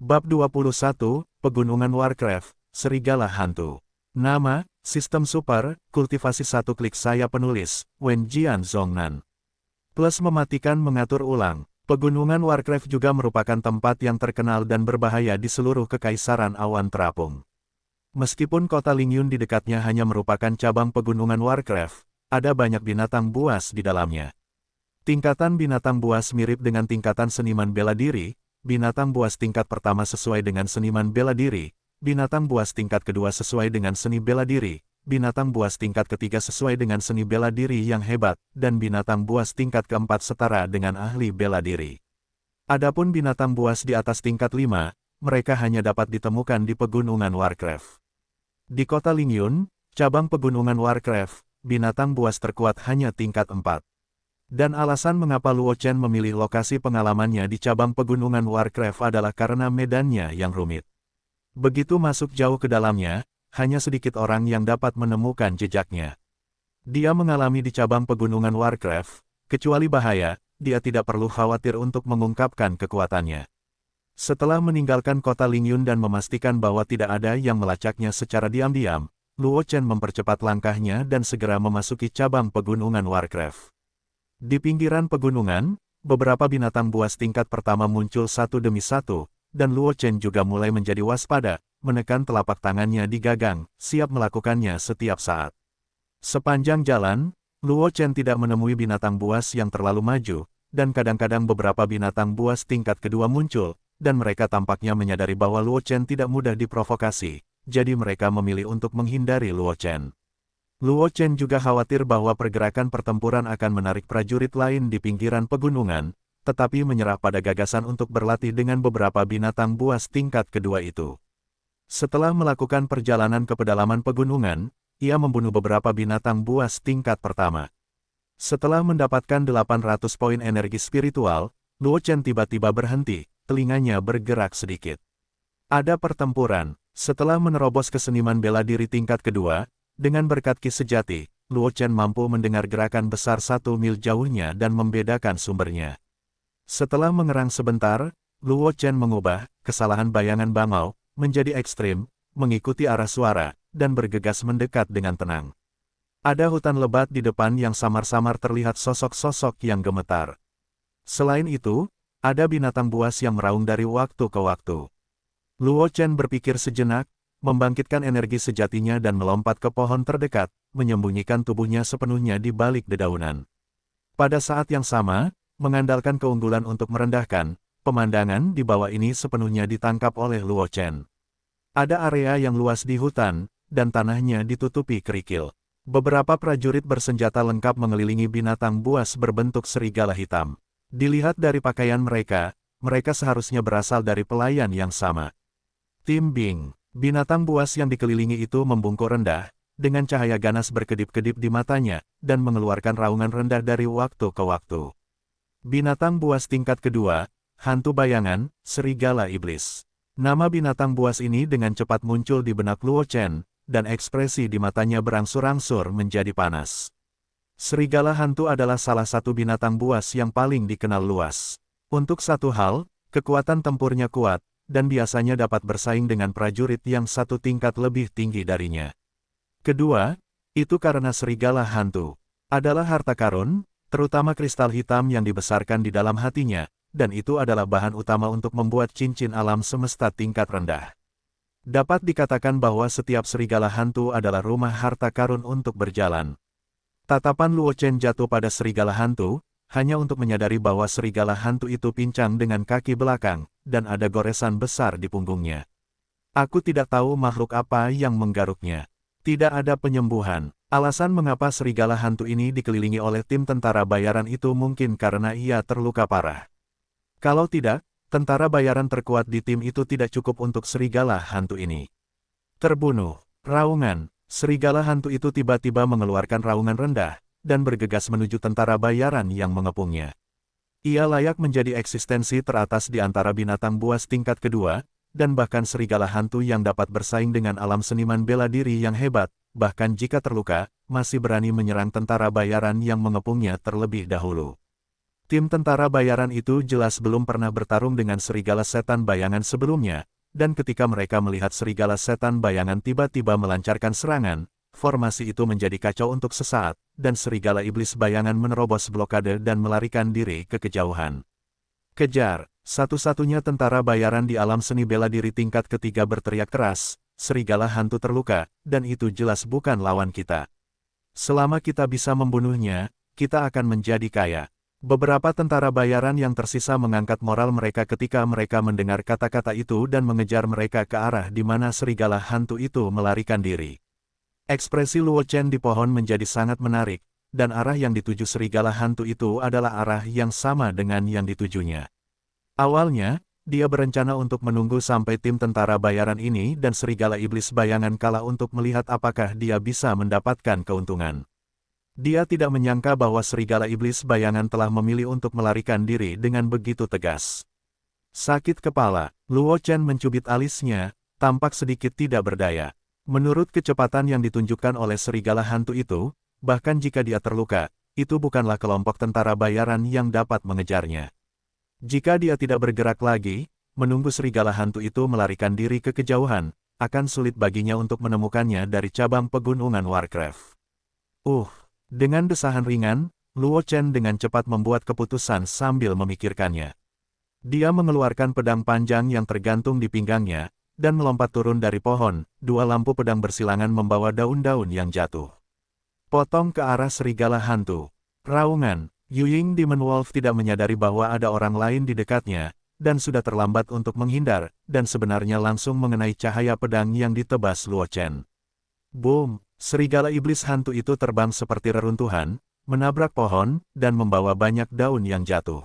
Bab 21, Pegunungan Warcraft, Serigala Hantu. Nama, Sistem Super, Kultivasi 1 klik saya penulis, Wen Jian Zhongnan. Plus mematikan mengatur ulang. Pegunungan Warcraft juga merupakan tempat yang terkenal dan berbahaya di seluruh Kekaisaran Awan Terapung. Meskipun kota Lingyun di dekatnya hanya merupakan cabang Pegunungan Warcraft, ada banyak binatang buas di dalamnya. Tingkatan binatang buas mirip dengan tingkatan seniman bela diri. Binatang buas tingkat pertama sesuai dengan seniman bela diri, binatang buas tingkat kedua sesuai dengan seni bela diri, binatang buas tingkat ketiga sesuai dengan seni bela diri yang hebat, dan binatang buas tingkat keempat setara dengan ahli bela diri. Adapun binatang buas di atas tingkat 5, mereka hanya dapat ditemukan di Pegunungan Warcraft. Di kota Lingyun, cabang Pegunungan Warcraft, binatang buas terkuat hanya tingkat 4. Dan alasan mengapa Luo Chen memilih lokasi pengalamannya di cabang Pegunungan Warcraft adalah karena medannya yang rumit. Begitu masuk jauh ke dalamnya, hanya sedikit orang yang dapat menemukan jejaknya. Dia mengalami di cabang Pegunungan Warcraft, kecuali bahaya, dia tidak perlu khawatir untuk mengungkapkan kekuatannya. Setelah meninggalkan kota Lingyun dan memastikan bahwa tidak ada yang melacaknya secara diam-diam, Luo Chen mempercepat langkahnya dan segera memasuki cabang Pegunungan Warcraft. Di pinggiran pegunungan, beberapa binatang buas tingkat pertama muncul satu demi satu, dan Luo Chen juga mulai menjadi waspada, menekan telapak tangannya di gagang, siap melakukannya setiap saat. Sepanjang jalan, Luo Chen tidak menemui binatang buas yang terlalu maju, dan kadang-kadang beberapa binatang buas tingkat kedua muncul, dan mereka tampaknya menyadari bahwa Luo Chen tidak mudah diprovokasi, jadi mereka memilih untuk menghindari Luo Chen. Luo Chen juga khawatir bahwa pergerakan pertempuran akan menarik prajurit lain di pinggiran pegunungan, tetapi menyerah pada gagasan untuk berlatih dengan beberapa binatang buas tingkat kedua itu. Setelah melakukan perjalanan ke pedalaman pegunungan, ia membunuh beberapa binatang buas tingkat pertama. Setelah mendapatkan 800 poin energi spiritual, Luo Chen tiba-tiba berhenti, telinganya bergerak sedikit. Ada pertempuran. Setelah menerobos ke seniman bela diri tingkat kedua, dengan berkat Ki sejati, Luo Chen mampu mendengar gerakan besar 1 mil jauhnya dan membedakan sumbernya. Setelah mengerang sebentar, Luo Chen mengubah kesalahan bayangan bangau menjadi ekstrim, mengikuti arah suara, dan bergegas mendekat dengan tenang. Ada hutan lebat di depan yang samar-samar terlihat sosok-sosok yang gemetar. Selain itu, ada binatang buas yang meraung dari waktu ke waktu. Luo Chen berpikir sejenak, membangkitkan energi sejatinya dan melompat ke pohon terdekat, menyembunyikan tubuhnya sepenuhnya di balik dedaunan. Pada saat yang sama, mengandalkan keunggulan untuk merendahkan, pemandangan di bawah ini sepenuhnya ditangkap oleh Luo Chen. Ada area yang luas di hutan, dan tanahnya ditutupi kerikil. Beberapa prajurit bersenjata lengkap mengelilingi binatang buas berbentuk serigala hitam. Dilihat dari pakaian mereka, mereka seharusnya berasal dari pelayan yang sama. Tim Bing. Binatang buas yang dikelilingi itu membungkuk rendah, dengan cahaya ganas berkedip-kedip di matanya, dan mengeluarkan raungan rendah dari waktu ke waktu. Binatang buas tingkat kedua, hantu bayangan, serigala iblis. Nama binatang buas ini dengan cepat muncul di benak Luo Chen, dan ekspresi di matanya berangsur-angsur menjadi panas. Serigala hantu adalah salah satu binatang buas yang paling dikenal luas. Untuk satu hal, kekuatan tempurnya kuat, dan biasanya dapat bersaing dengan prajurit yang satu tingkat lebih tinggi darinya. Kedua, itu karena serigala hantu adalah harta karun, terutama kristal hitam yang dibesarkan di dalam hatinya, dan itu adalah bahan utama untuk membuat cincin alam semesta tingkat rendah. Dapat dikatakan bahwa setiap serigala hantu adalah rumah harta karun untuk berjalan. Tatapan Luo Chen jatuh pada serigala hantu, hanya untuk menyadari bahwa serigala hantu itu pincang dengan kaki belakang, dan ada goresan besar di punggungnya. Aku tidak tahu makhluk apa yang menggaruknya. Tidak ada penyembuhan. Alasan mengapa serigala hantu ini dikelilingi oleh tim tentara bayaran itu mungkin karena ia terluka parah. Kalau tidak, tentara bayaran terkuat di tim itu tidak cukup untuk serigala hantu ini. Terbunuh. Raungan. Serigala hantu itu tiba-tiba mengeluarkan raungan rendah, dan bergegas menuju tentara bayaran yang mengepungnya. Ia layak menjadi eksistensi teratas di antara binatang buas tingkat kedua, dan bahkan serigala hantu yang dapat bersaing dengan alam seniman bela diri yang hebat, bahkan jika terluka, masih berani menyerang tentara bayaran yang mengepungnya terlebih dahulu. Tim tentara bayaran itu jelas belum pernah bertarung dengan serigala setan bayangan sebelumnya, dan ketika mereka melihat serigala setan bayangan tiba-tiba melancarkan serangan, formasi itu menjadi kacau untuk sesaat, dan serigala iblis bayangan menerobos blokade dan melarikan diri ke kejauhan. Kejar! Satu-satunya tentara bayaran di alam seni bela diri tingkat ketiga berteriak keras, serigala hantu terluka, dan itu jelas bukan lawan kita. Selama kita bisa membunuhnya, kita akan menjadi kaya. Beberapa tentara bayaran yang tersisa mengangkat moral mereka ketika mereka mendengar kata-kata itu dan mengejar mereka ke arah di mana serigala hantu itu melarikan diri. Ekspresi Luo Chen di pohon menjadi sangat menarik, dan arah yang dituju serigala hantu itu adalah arah yang sama dengan yang ditujunya. Awalnya, dia berencana untuk menunggu sampai tim tentara bayaran ini dan serigala iblis bayangan kalah untuk melihat apakah dia bisa mendapatkan keuntungan. Dia tidak menyangka bahwa serigala iblis bayangan telah memilih untuk melarikan diri dengan begitu tegas. Sakit kepala, Luo Chen mencubit alisnya, tampak sedikit tidak berdaya. Menurut kecepatan yang ditunjukkan oleh serigala hantu itu, bahkan jika dia terluka, itu bukanlah kelompok tentara bayaran yang dapat mengejarnya. Jika dia tidak bergerak lagi, menunggu serigala hantu itu melarikan diri ke kejauhan, akan sulit baginya untuk menemukannya dari cabang pegunungan Warcraft. Dengan desahan ringan, Luo Chen dengan cepat membuat keputusan sambil memikirkannya. Dia mengeluarkan pedang panjang yang tergantung di pinggangnya, dan melompat turun dari pohon, dua lampu pedang bersilangan membawa daun-daun yang jatuh. Potong ke arah serigala hantu. Raungan, Yuying Demon Wolf tidak menyadari bahwa ada orang lain di dekatnya, dan sudah terlambat untuk menghindar, dan sebenarnya langsung mengenai cahaya pedang yang ditebas Luo Chen. Boom! Serigala iblis hantu itu terbang seperti reruntuhan, menabrak pohon, dan membawa banyak daun yang jatuh.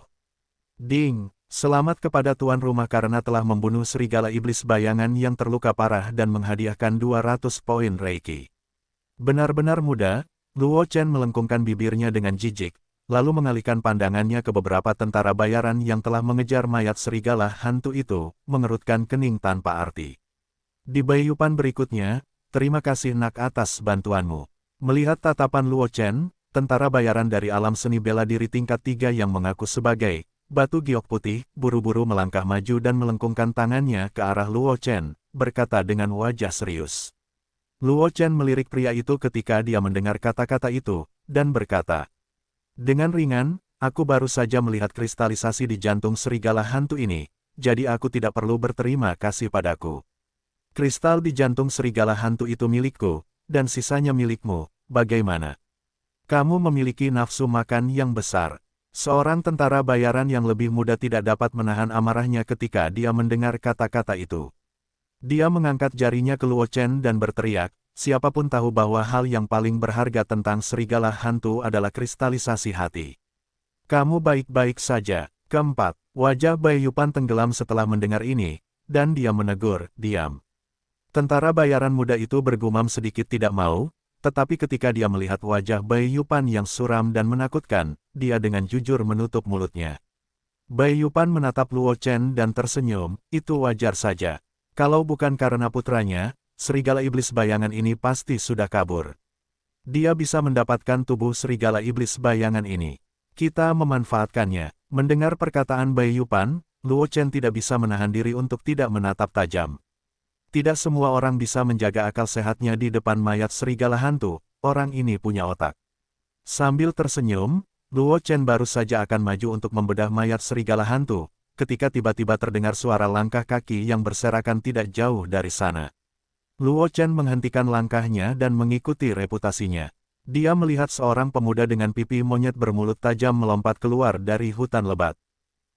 Ding! Selamat kepada tuan rumah karena telah membunuh serigala iblis bayangan yang terluka parah dan menghadiahkan 200 poin Reiki. Benar-benar mudah, Luo Chen melengkungkan bibirnya dengan jijik, lalu mengalihkan pandangannya ke beberapa tentara bayaran yang telah mengejar mayat serigala hantu itu, mengerutkan kening tanpa arti. Di bayupan berikutnya, terima kasih nak atas bantuanmu. Melihat tatapan Luo Chen, tentara bayaran dari alam seni bela diri tingkat 3 yang mengaku sebagai Batu Giok Putih, buru-buru melangkah maju dan melengkungkan tangannya ke arah Luo Chen, berkata dengan wajah serius. Luo Chen melirik pria itu ketika dia mendengar kata-kata itu, dan berkata, dengan ringan, aku baru saja melihat kristalisasi di jantung serigala hantu ini, jadi aku tidak perlu berterima kasih padaku. Kristal di jantung serigala hantu itu milikku, dan sisanya milikmu, bagaimana? Kamu memiliki nafsu makan yang besar. Seorang tentara bayaran yang lebih muda tidak dapat menahan amarahnya ketika dia mendengar kata-kata itu. Dia mengangkat jarinya ke Luo Chen dan berteriak, siapapun tahu bahwa hal yang paling berharga tentang serigala hantu adalah kristalisasi hati. Kamu baik-baik saja. Keempat, wajah Bai Yupan tenggelam setelah mendengar ini, dan dia menegur, diam. Tentara bayaran muda itu bergumam sedikit tidak mau, tetapi ketika dia melihat wajah Bai Yupan yang suram dan menakutkan, dia dengan jujur menutup mulutnya. Bai Yupan menatap Luo Chen dan tersenyum, itu wajar saja. Kalau bukan karena putranya, serigala iblis bayangan ini pasti sudah kabur. Dia bisa mendapatkan tubuh serigala iblis bayangan ini. Kita memanfaatkannya. Mendengar perkataan Bai Yupan, Luo Chen tidak bisa menahan diri untuk tidak menatap tajam. Tidak semua orang bisa menjaga akal sehatnya di depan mayat serigala hantu, orang ini punya otak. Sambil tersenyum, Luo Chen baru saja akan maju untuk membedah mayat serigala hantu, ketika tiba-tiba terdengar suara langkah kaki yang berserakan tidak jauh dari sana. Luo Chen menghentikan langkahnya dan mengikuti reputasinya. Dia melihat seorang pemuda dengan pipi monyet bermulut tajam melompat keluar dari hutan lebat.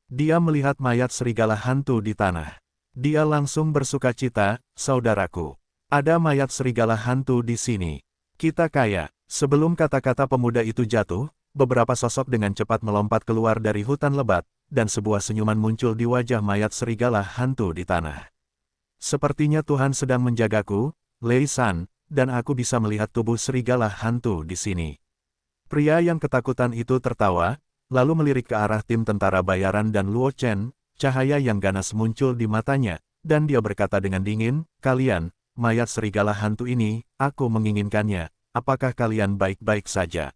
Dia melihat mayat serigala hantu di tanah. Dia langsung bersukacita, saudaraku. Ada mayat serigala hantu di sini. Kita kaya. Sebelum kata-kata pemuda itu jatuh, beberapa sosok dengan cepat melompat keluar dari hutan lebat, dan sebuah senyuman muncul di wajah mayat serigala hantu di tanah. Sepertinya Tuhan sedang menjagaku, Lei San, dan aku bisa melihat tubuh serigala hantu di sini. Pria yang ketakutan itu tertawa, lalu melirik ke arah tim tentara bayaran dan Luo Chen. Cahaya yang ganas muncul di matanya, dan dia berkata dengan dingin, kalian, mayat serigala hantu ini, aku menginginkannya, apakah kalian baik-baik saja?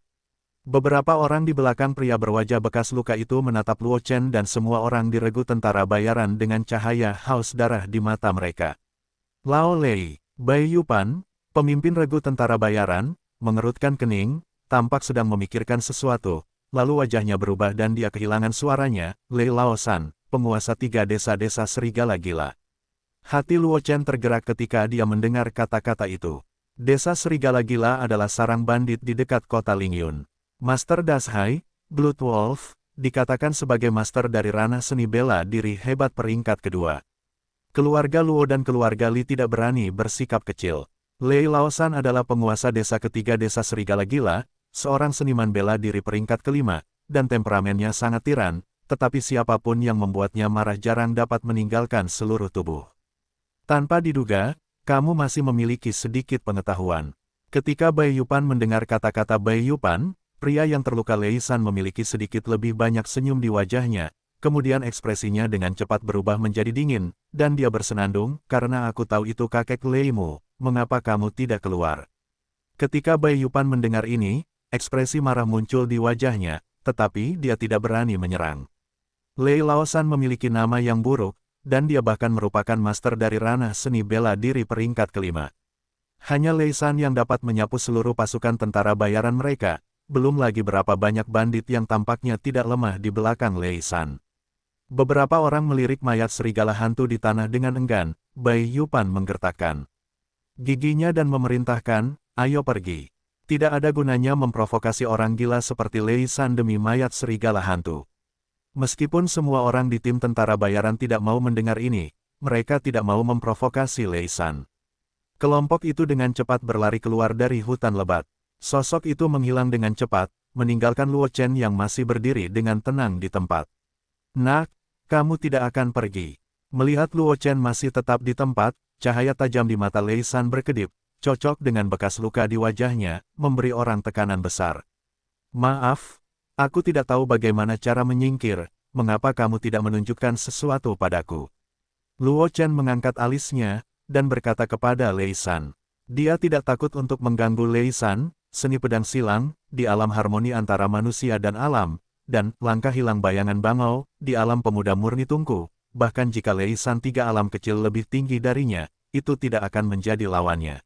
Beberapa orang di belakang pria berwajah bekas luka itu menatap Luo Chen dan semua orang di regu tentara bayaran dengan cahaya haus darah di mata mereka. Lao Lei, Bai Yupan, pemimpin regu tentara bayaran, mengerutkan kening, tampak sedang memikirkan sesuatu, lalu wajahnya berubah dan dia kehilangan suaranya. Lei Laosan, penguasa 3 desa-desa serigala gila. Hati Luo Chen tergerak ketika dia mendengar kata-kata itu. Desa serigala gila adalah sarang bandit di dekat kota Lingyun. Master Dashai, Blood Wolf, dikatakan sebagai master dari ranah seni bela diri hebat peringkat kedua. Keluarga Luo dan keluarga Li tidak berani bersikap kecil. Lei Laosan adalah penguasa desa ketiga desa serigala gila, seorang seniman bela diri peringkat kelima, dan temperamennya sangat tiran, tetapi siapapun yang membuatnya marah jarang dapat meninggalkan seluruh tubuh. Tanpa diduga, kamu masih memiliki sedikit pengetahuan. Ketika Bai Yupan mendengar kata-kata Bai Yupan, pria yang terluka Lei San memiliki sedikit lebih banyak senyum di wajahnya, kemudian ekspresinya dengan cepat berubah menjadi dingin, dan dia bersenandung, karena aku tahu itu kakek Leimu, mengapa kamu tidak keluar? Ketika Bai Yupan mendengar ini, ekspresi marah muncul di wajahnya, tetapi dia tidak berani menyerang. Lei Laosan memiliki nama yang buruk, dan dia bahkan merupakan master dari ranah seni bela diri peringkat kelima. Hanya Lei San yang dapat menyapu seluruh pasukan tentara bayaran mereka, belum lagi berapa banyak bandit yang tampaknya tidak lemah di belakang Lei San. Beberapa orang melirik mayat serigala hantu di tanah dengan enggan. Bai Yupan menggertakkan giginya dan memerintahkan, ayo pergi. Tidak ada gunanya memprovokasi orang gila seperti Lei San demi mayat serigala hantu. Meskipun semua orang di tim tentara bayaran tidak mau mendengar ini, mereka tidak mau memprovokasi Lei San. Kelompok itu dengan cepat berlari keluar dari hutan lebat. Sosok itu menghilang dengan cepat, meninggalkan Luo Chen yang masih berdiri dengan tenang di tempat. Nak, kamu tidak akan pergi. Melihat Luo Chen masih tetap di tempat, cahaya tajam di mata Lei San berkedip, cocok dengan bekas luka di wajahnya, memberi orang tekanan besar. Maaf, aku tidak tahu bagaimana cara menyingkir, mengapa kamu tidak menunjukkan sesuatu padaku? Luo Chen mengangkat alisnya, dan berkata kepada Lei San. Dia tidak takut untuk mengganggu Lei San, seni pedang silang, di alam harmoni antara manusia dan alam, dan langkah hilang bayangan bangau, di alam pemuda murni tungku. Bahkan jika Lei San 3 alam kecil lebih tinggi darinya, itu tidak akan menjadi lawannya.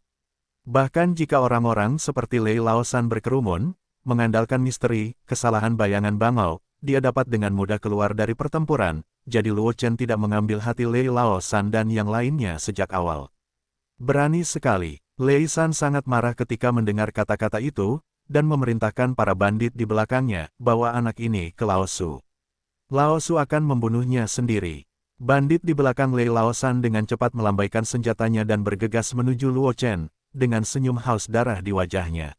Bahkan jika orang-orang seperti Lei Laosan berkerumun, mengandalkan misteri, kesalahan bayangan bangau, dia dapat dengan mudah keluar dari pertempuran, jadi Luo Chen tidak mengambil hati Lei Laosan dan yang lainnya sejak awal. Berani sekali. Lei San sangat marah ketika mendengar kata-kata itu, dan memerintahkan para bandit di belakangnya, bawa anak ini ke Lao Su. Lao Su akan membunuhnya sendiri. Bandit di belakang Lei Laosan dengan cepat melambaikan senjatanya dan bergegas menuju Luo Chen, dengan senyum haus darah di wajahnya.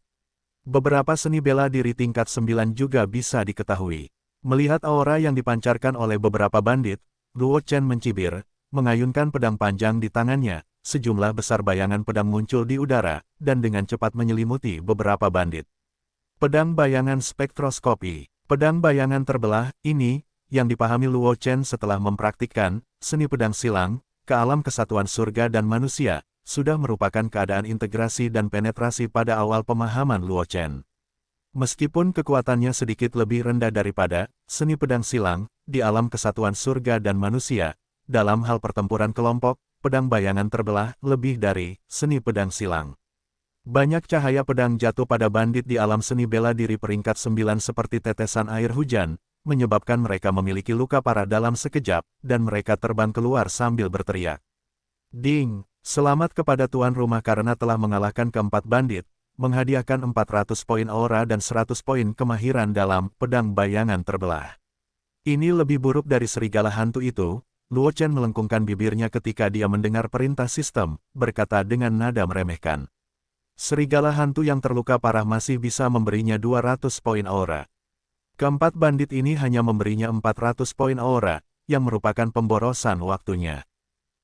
Beberapa seni bela diri tingkat 9 juga bisa diketahui. Melihat aura yang dipancarkan oleh beberapa bandit, Luo Chen mencibir, mengayunkan pedang panjang di tangannya. Sejumlah besar bayangan pedang muncul di udara, dan dengan cepat menyelimuti beberapa bandit. Pedang bayangan spektroskopi. Pedang bayangan terbelah, ini, yang dipahami Luo Chen setelah mempraktikkan seni pedang silang, ke alam kesatuan surga dan manusia, sudah merupakan keadaan integrasi dan penetrasi pada awal pemahaman Luo Chen. Meskipun kekuatannya sedikit lebih rendah daripada seni pedang silang, di alam kesatuan surga dan manusia, dalam hal pertempuran kelompok, pedang bayangan terbelah lebih dari seni pedang silang. Banyak cahaya pedang jatuh pada bandit di alam seni bela diri peringkat 9 seperti tetesan air hujan, menyebabkan mereka memiliki luka parah dalam sekejap, dan mereka terbang keluar sambil berteriak. Ding! Selamat kepada tuan rumah karena telah mengalahkan keempat bandit, menghadiahkan 400 poin aura dan 100 poin kemahiran dalam pedang bayangan terbelah. Ini lebih buruk dari serigala hantu itu. Luo Chen melengkungkan bibirnya ketika dia mendengar perintah sistem, berkata dengan nada meremehkan. Serigala hantu yang terluka parah masih bisa memberinya 200 poin aura. Keempat bandit ini hanya memberinya 400 poin aura, yang merupakan pemborosan waktunya.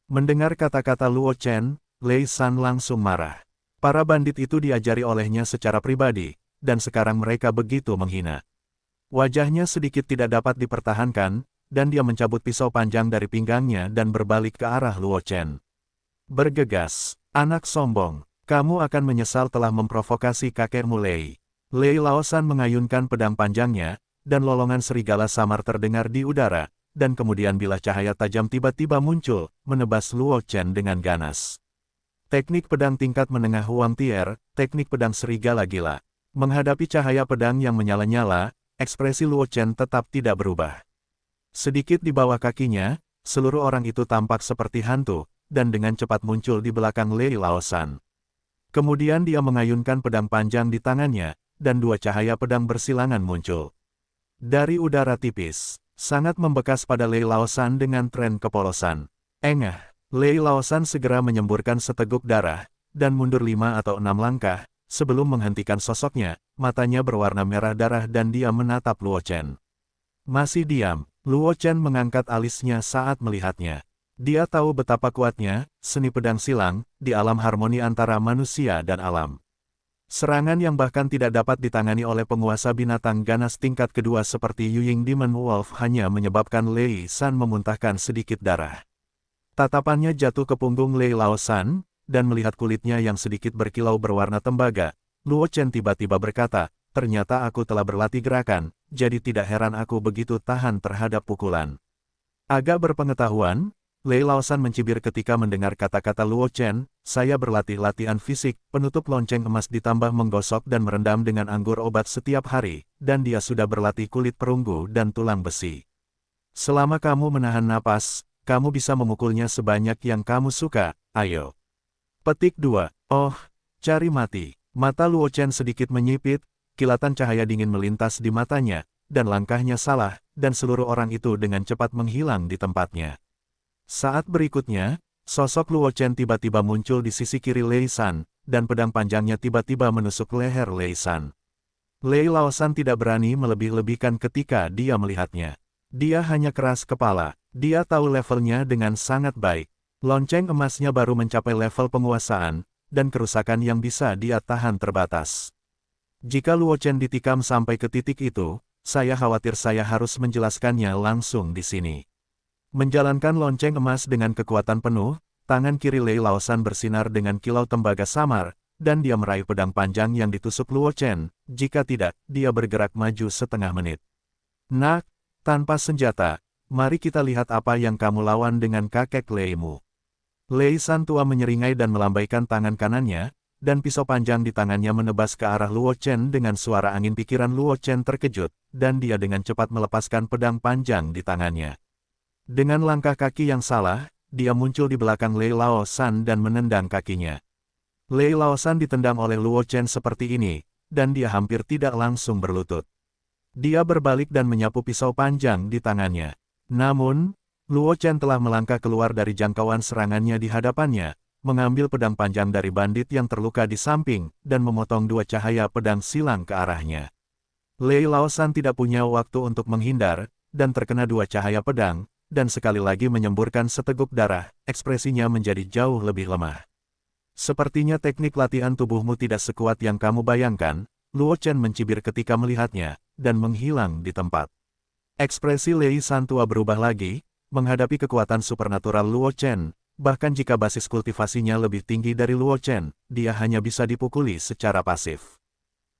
Mendengar kata-kata Luo Chen, Lei San langsung marah. Para bandit itu diajari olehnya secara pribadi, dan sekarang mereka begitu menghina. Wajahnya sedikit tidak dapat dipertahankan, dan dia mencabut pisau panjang dari pinggangnya dan berbalik ke arah Luo Chen. Bergegas, anak sombong, kamu akan menyesal telah memprovokasi kakekmu Lei. Lei Laosan mengayunkan pedang panjangnya, dan lolongan serigala samar terdengar di udara, dan kemudian bilah cahaya tajam tiba-tiba muncul, menebas Luo Chen dengan ganas. Teknik pedang tingkat menengah Huang Tier, teknik pedang serigala gila. Menghadapi cahaya pedang yang menyala-nyala, ekspresi Luo Chen tetap tidak berubah. Sedikit di bawah kakinya, seluruh orang itu tampak seperti hantu, dan dengan cepat muncul di belakang Lei Laosan. Kemudian dia mengayunkan pedang panjang di tangannya, dan dua cahaya pedang bersilangan muncul. Dari udara tipis, sangat membekas pada Lei Laosan dengan tren kepolosan. Engah, Lei Laosan segera menyemburkan seteguk darah, dan mundur 5 atau 6 langkah, sebelum menghentikan sosoknya, matanya berwarna merah darah dan dia menatap Luo Chen. Masih diam, Luo Chen mengangkat alisnya saat melihatnya. Dia tahu betapa kuatnya, seni pedang silang, di alam harmoni antara manusia dan alam. Serangan yang bahkan tidak dapat ditangani oleh penguasa binatang ganas tingkat kedua seperti Yuying Demon Wolf hanya menyebabkan Lei San memuntahkan sedikit darah. Tatapannya jatuh ke punggung Lei Laosan, dan melihat kulitnya yang sedikit berkilau berwarna tembaga, Luo Chen tiba-tiba berkata, ternyata aku telah berlatih gerakan, jadi tidak heran aku begitu tahan terhadap pukulan. Agak berpengetahuan, Lei Laosan mencibir ketika mendengar kata-kata Luo Chen, saya berlatih latihan fisik, penutup lonceng emas ditambah menggosok dan merendam dengan anggur obat setiap hari, dan dia sudah berlatih kulit perunggu dan tulang besi. Selama kamu menahan napas, kamu bisa memukulnya sebanyak yang kamu suka, ayo. Petik 2. Oh, cari mati. Mata Luo Chen sedikit menyipit, kilatan cahaya dingin melintas di matanya, dan langkahnya salah, dan seluruh orang itu dengan cepat menghilang di tempatnya. Saat berikutnya, sosok Luo Chen tiba-tiba muncul di sisi kiri Lei San, dan pedang panjangnya tiba-tiba menusuk leher Lei San. Lei Laosan tidak berani melebih-lebihkan ketika dia melihatnya. Dia hanya keras kepala, dia tahu levelnya dengan sangat baik. Lonceng emasnya baru mencapai level penguasaan, dan kerusakan yang bisa dia tahan terbatas. Jika Luo Chen ditikam sampai ke titik itu, saya khawatir saya harus menjelaskannya langsung di sini. Menjalankan lonceng emas dengan kekuatan penuh, tangan kiri Lei Laosan bersinar dengan kilau tembaga samar, dan dia meraih pedang panjang yang ditusuk Luo Chen, jika tidak, dia bergerak maju setengah menit. Nak, tanpa senjata, mari kita lihat apa yang kamu lawan dengan kakek Leimu. Lei San tua menyeringai dan melambaikan tangan kanannya, dan pisau panjang di tangannya menebas ke arah Luo Chen dengan suara angin. Pikiran Luo Chen terkejut, dan dia dengan cepat melepaskan pedang panjang di tangannya. Dengan langkah kaki yang salah, dia muncul di belakang Lei Laosan dan menendang kakinya. Lei Laosan ditendang oleh Luo Chen seperti ini, dan dia hampir tidak langsung berlutut. Dia berbalik dan menyapu pisau panjang di tangannya. Namun, Luo Chen telah melangkah keluar dari jangkauan serangannya di hadapannya, mengambil pedang panjang dari bandit yang terluka di samping, dan memotong dua cahaya pedang silang ke arahnya. Lei Laosan tidak punya waktu untuk menghindar, dan terkena dua cahaya pedang, dan sekali lagi menyemburkan seteguk darah, ekspresinya menjadi jauh lebih lemah. Sepertinya teknik latihan tubuhmu tidak sekuat yang kamu bayangkan, Luo Chen mencibir ketika melihatnya, dan menghilang di tempat. Ekspresi Lei San tua berubah lagi, menghadapi kekuatan supernatural Luo Chen, bahkan jika basis kultivasinya lebih tinggi dari Luo Chen, dia hanya bisa dipukuli secara pasif.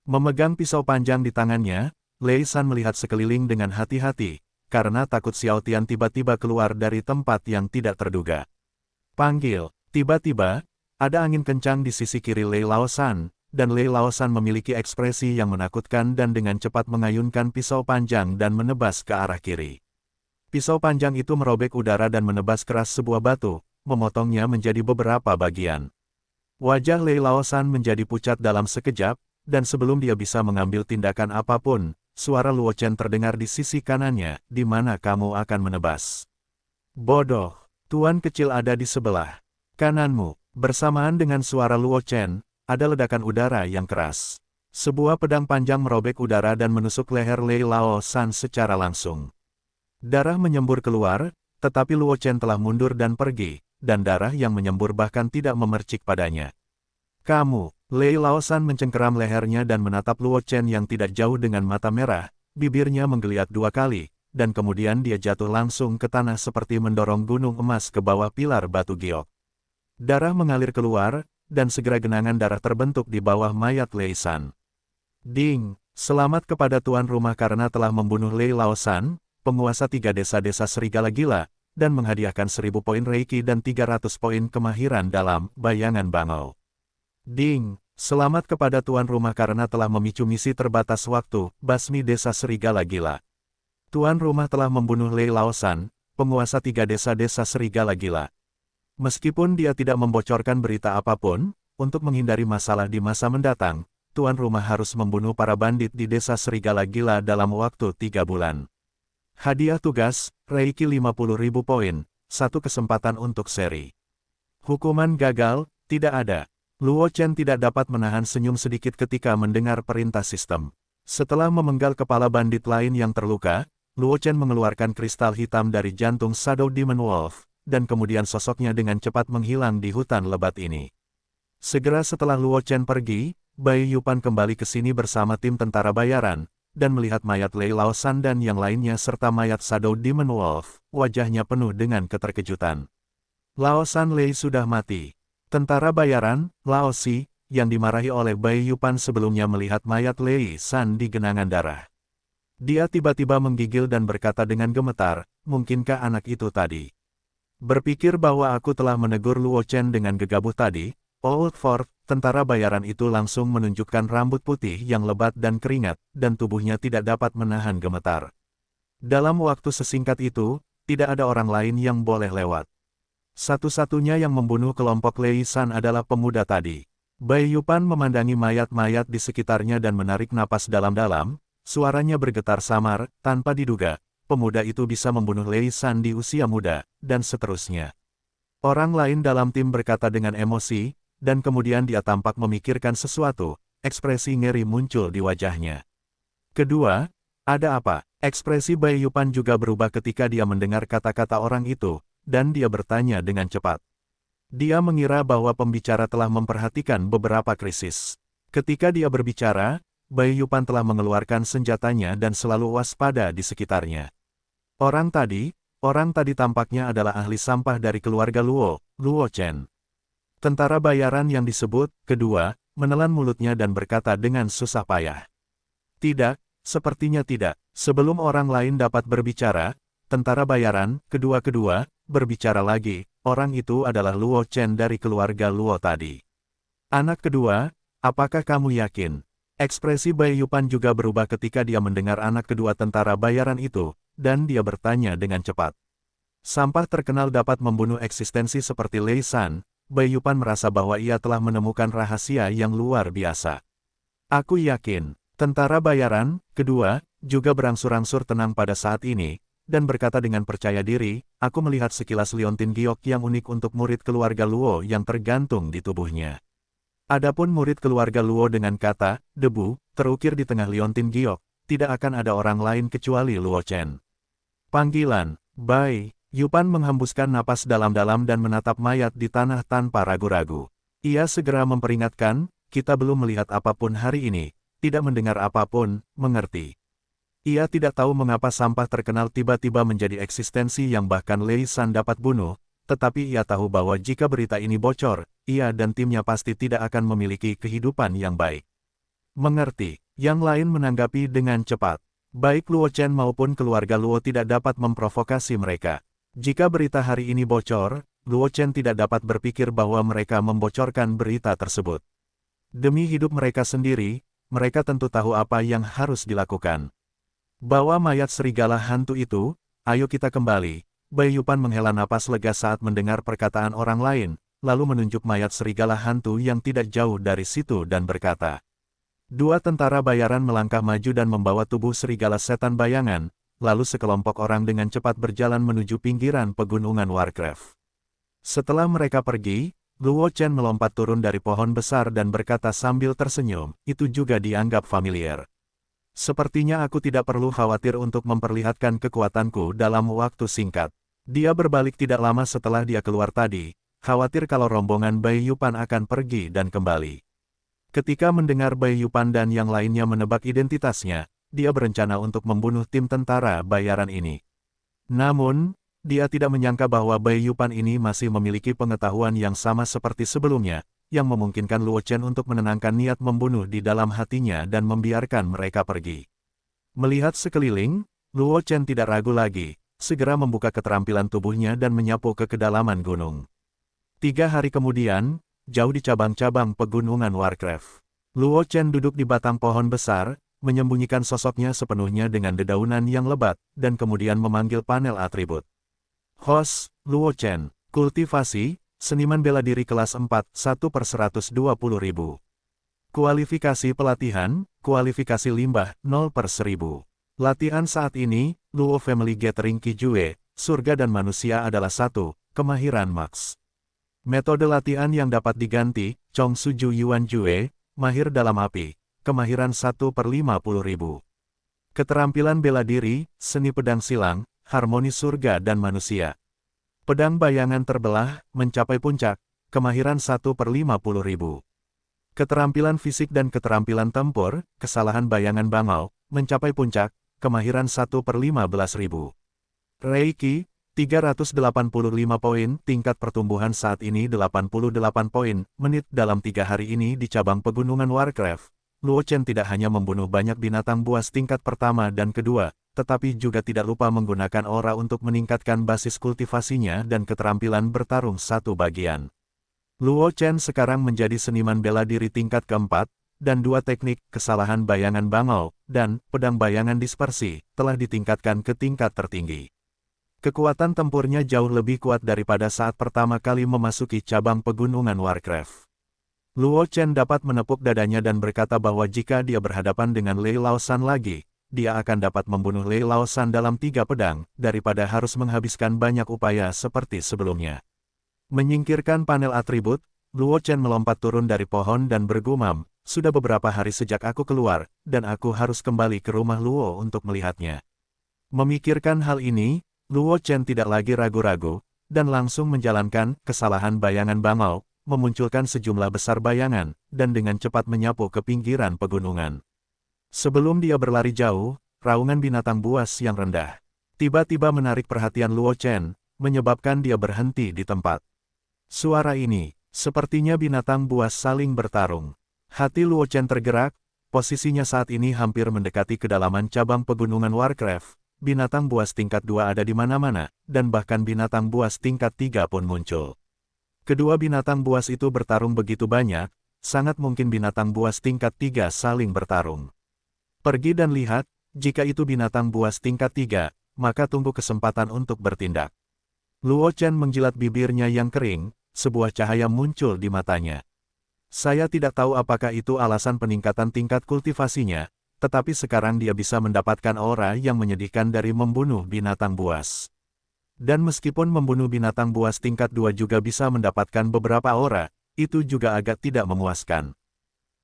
Memegang pisau panjang di tangannya, Lei San melihat sekeliling dengan hati-hati, karena takut Xiao Tian tiba-tiba keluar dari tempat yang tidak terduga. Panggil, tiba-tiba, ada angin kencang di sisi kiri Lei Laosan, dan Lei Laosan memiliki ekspresi yang menakutkan dan dengan cepat mengayunkan pisau panjang dan menebas ke arah kiri. Pisau panjang itu merobek udara dan menebas keras sebuah batu, memotongnya menjadi beberapa bagian. Wajah Lei Laosan menjadi pucat dalam sekejap, dan sebelum dia bisa mengambil tindakan apapun, suara Luo Chen terdengar di sisi kanannya, di mana kamu akan menebas. Bodoh, tuan kecil ada di sebelah kananmu. Bersamaan dengan suara Luo Chen, ada ledakan udara yang keras. Sebuah pedang panjang merobek udara dan menusuk leher Lei Laosan secara langsung. Darah menyembur keluar, tetapi Luo Chen telah mundur dan pergi, dan darah yang menyembur bahkan tidak memercik padanya. Kamu, Lei Laosan mencengkeram lehernya dan menatap Luo Chen yang tidak jauh dengan mata merah, bibirnya menggeliat dua kali, dan kemudian dia jatuh langsung ke tanah seperti mendorong gunung emas ke bawah pilar batu giok. Darah mengalir keluar, dan segera genangan darah terbentuk di bawah mayat Lei San. Ding, selamat kepada tuan rumah karena telah membunuh Lei Laosan, penguasa 3 desa-desa serigala gila, dan menghadiahkan 1000 poin Reiki dan 300 poin kemahiran dalam bayangan bangau. Ding, selamat kepada tuan rumah karena telah memicu misi terbatas waktu, basmi desa serigala gila. Tuan rumah telah membunuh Lei Laosan, penguasa 3 desa-desa serigala gila. Meskipun dia tidak membocorkan berita apapun, untuk menghindari masalah di masa mendatang, tuan rumah harus membunuh para bandit di desa serigala gila dalam waktu 3 bulan. Hadiah tugas, Reiki 50.000 poin, 1 kesempatan untuk seri. Hukuman gagal, tidak ada. Luo Chen tidak dapat menahan senyum sedikit ketika mendengar perintah sistem. Setelah memenggal kepala bandit lain yang terluka, Luo Chen mengeluarkan kristal hitam dari jantung Shadow Demon Wolf, dan kemudian sosoknya dengan cepat menghilang di hutan lebat ini. Segera setelah Luo Chen pergi, Bai Yupan kembali ke sini bersama tim tentara bayaran, dan melihat mayat Lei Laosan dan yang lainnya serta mayat Shadow Demon Wolf, wajahnya penuh dengan keterkejutan. Laosan Lei sudah mati. Tentara bayaran, Lao Si, yang dimarahi oleh Bai Yupan sebelumnya melihat mayat Lei San di genangan darah. Dia tiba-tiba menggigil dan berkata dengan gemetar, mungkinkah anak itu tadi? Berpikir bahwa aku telah menegur Luo Chen dengan gegabah tadi, Old Fort, tentara bayaran itu langsung menunjukkan rambut putih yang lebat dan keringat, dan tubuhnya tidak dapat menahan gemetar. Dalam waktu sesingkat itu, tidak ada orang lain yang boleh lewat. Satu-satunya yang membunuh kelompok Lei San adalah pemuda tadi. Bai Yupan memandangi mayat-mayat di sekitarnya dan menarik napas dalam-dalam, suaranya bergetar samar, tanpa diduga, pemuda itu bisa membunuh Lei San di usia muda, dan seterusnya. Orang lain dalam tim berkata dengan emosi, dan kemudian dia tampak memikirkan sesuatu, ekspresi ngeri muncul di wajahnya. Kedua, ada apa? Ekspresi Bai Yupan juga berubah ketika dia mendengar kata-kata orang itu, dan dia bertanya dengan cepat. Dia mengira bahwa pembicara telah memperhatikan beberapa krisis. Ketika dia berbicara, Bai Yupan telah mengeluarkan senjatanya dan selalu waspada di sekitarnya. Orang tadi tampaknya adalah ahli sampah dari keluarga Luo Chen. Tentara bayaran yang disebut, kedua, menelan mulutnya dan berkata dengan susah payah. Tidak, sepertinya tidak. Sebelum orang lain dapat berbicara, tentara bayaran, kedua, berbicara lagi, orang itu adalah Luo Chen dari keluarga Luo tadi. Anak kedua, apakah kamu yakin? Ekspresi Bai Yupan juga berubah ketika dia mendengar anak kedua tentara bayaran itu, dan dia bertanya dengan cepat. Sampah terkenal dapat membunuh eksistensi seperti Lei San. Bai Yupan merasa bahwa ia telah menemukan rahasia yang luar biasa. Aku yakin, tentara bayaran, kedua, juga berangsur-angsur tenang pada saat ini, dan berkata dengan percaya diri, aku melihat sekilas liontin giok yang unik untuk murid keluarga Luo yang tergantung di tubuhnya. Adapun murid keluarga Luo dengan kata, debu, terukir di tengah liontin giok, tidak akan ada orang lain kecuali Luo Chen. Panggilan, Bai Yupan menghembuskan napas dalam-dalam dan menatap mayat di tanah tanpa ragu-ragu. Ia segera memperingatkan, kita belum melihat apapun hari ini, tidak mendengar apapun, mengerti. Ia tidak tahu mengapa sampah terkenal tiba-tiba menjadi eksistensi yang bahkan Lei San dapat bunuh, tetapi ia tahu bahwa jika berita ini bocor, ia dan timnya pasti tidak akan memiliki kehidupan yang baik. Mengerti, yang lain menanggapi dengan cepat. Baik Luo Chen maupun keluarga Luo tidak dapat memprovokasi mereka. Jika berita hari ini bocor, Luo Chen tidak dapat berpikir bahwa mereka membocorkan berita tersebut. Demi hidup mereka sendiri, mereka tentu tahu apa yang harus dilakukan. Bawa mayat serigala hantu itu, ayo kita kembali. Bai Yupan menghela napas lega saat mendengar perkataan orang lain, lalu menunjuk mayat serigala hantu yang tidak jauh dari situ dan berkata. Dua tentara bayaran melangkah maju dan membawa tubuh serigala setan bayangan, lalu sekelompok orang dengan cepat berjalan menuju pinggiran pegunungan Warcraft. Setelah mereka pergi, Luo Chen melompat turun dari pohon besar dan berkata sambil tersenyum, itu juga dianggap familiar. Sepertinya aku tidak perlu khawatir untuk memperlihatkan kekuatanku dalam waktu singkat. Dia berbalik tidak lama setelah dia keluar tadi, khawatir kalau rombongan Bai Yupan akan pergi dan kembali. Ketika mendengar Bai Yupan dan yang lainnya menebak identitasnya, dia berencana untuk membunuh tim tentara bayaran ini. Namun, dia tidak menyangka bahwa Bai Yupan ini masih memiliki pengetahuan yang sama seperti sebelumnya, yang memungkinkan Luo Chen untuk menenangkan niat membunuh di dalam hatinya dan membiarkan mereka pergi. Melihat sekeliling, Luo Chen tidak ragu lagi, segera membuka keterampilan tubuhnya dan menyapu ke kedalaman gunung. 3 hari kemudian, jauh di cabang-cabang pegunungan Warcraft, Luo Chen duduk di batang pohon besar, menyembunyikan sosoknya sepenuhnya dengan dedaunan yang lebat, dan kemudian memanggil panel atribut. Host, Luo Chen, kultivasi, seniman bela diri kelas 4, 1/120.000. Kualifikasi pelatihan, kualifikasi limbah, 0/1000. Latihan saat ini, Luo Family Gathering Kijue, surga dan manusia adalah 1, kemahiran max. Metode latihan yang dapat diganti, Chong Suju Yuan Jue, mahir dalam api, kemahiran 1/50.000. Keterampilan bela diri, seni pedang silang, harmoni surga dan manusia. Pedang bayangan terbelah, mencapai puncak, kemahiran 1/50.000. Keterampilan fisik dan keterampilan tempur, kesalahan bayangan bangau, mencapai puncak, kemahiran 1/15.000. Reiki, 385 poin, tingkat pertumbuhan saat ini 88 poin, menit dalam 3 hari ini di cabang pegunungan Warcraft. Luo Chen tidak hanya membunuh banyak binatang buas tingkat pertama dan kedua, tetapi juga tidak lupa menggunakan aura untuk meningkatkan basis kultivasinya dan keterampilan bertarung satu bagian. Luo Chen sekarang menjadi seniman bela diri tingkat keempat, dan 2 teknik kesalahan bayangan bangau dan pedang bayangan dispersi telah ditingkatkan ke tingkat tertinggi. Kekuatan tempurnya jauh lebih kuat daripada saat pertama kali memasuki cabang pegunungan Warcraft. Luo Chen dapat menepuk dadanya dan berkata bahwa jika dia berhadapan dengan Lei Laosan lagi, dia akan dapat membunuh Lei Laosan dalam 3 pedang, daripada harus menghabiskan banyak upaya seperti sebelumnya. Menyingkirkan panel atribut, Luo Chen melompat turun dari pohon dan bergumam, sudah beberapa hari sejak aku keluar, dan aku harus kembali ke rumah Luo untuk melihatnya. Memikirkan hal ini, Luo Chen tidak lagi ragu-ragu, dan langsung menjalankan kesalahan bayangan bangau, memunculkan sejumlah besar bayangan, dan dengan cepat menyapu ke pinggiran pegunungan. Sebelum dia berlari jauh, raungan binatang buas yang rendah tiba-tiba menarik perhatian Luo Chen, menyebabkan dia berhenti di tempat. Suara ini, sepertinya binatang buas saling bertarung. Hati Luo Chen tergerak, posisinya saat ini hampir mendekati kedalaman cabang pegunungan Warcraft. Binatang buas tingkat 2 ada di mana-mana, dan bahkan binatang buas tingkat 3 pun muncul. Kedua binatang buas itu bertarung begitu banyak, sangat mungkin binatang buas tingkat 3 saling bertarung. Pergi dan lihat, jika itu binatang buas tingkat 3, maka tunggu kesempatan untuk bertindak. Luo Chen menjilat bibirnya yang kering, sebuah cahaya muncul di matanya. Saya tidak tahu apakah itu alasan peningkatan tingkat kultivasinya, tetapi sekarang dia bisa mendapatkan aura yang menyedihkan dari membunuh binatang buas. Dan meskipun membunuh binatang buas tingkat 2 juga bisa mendapatkan beberapa aura, itu juga agak tidak memuaskan.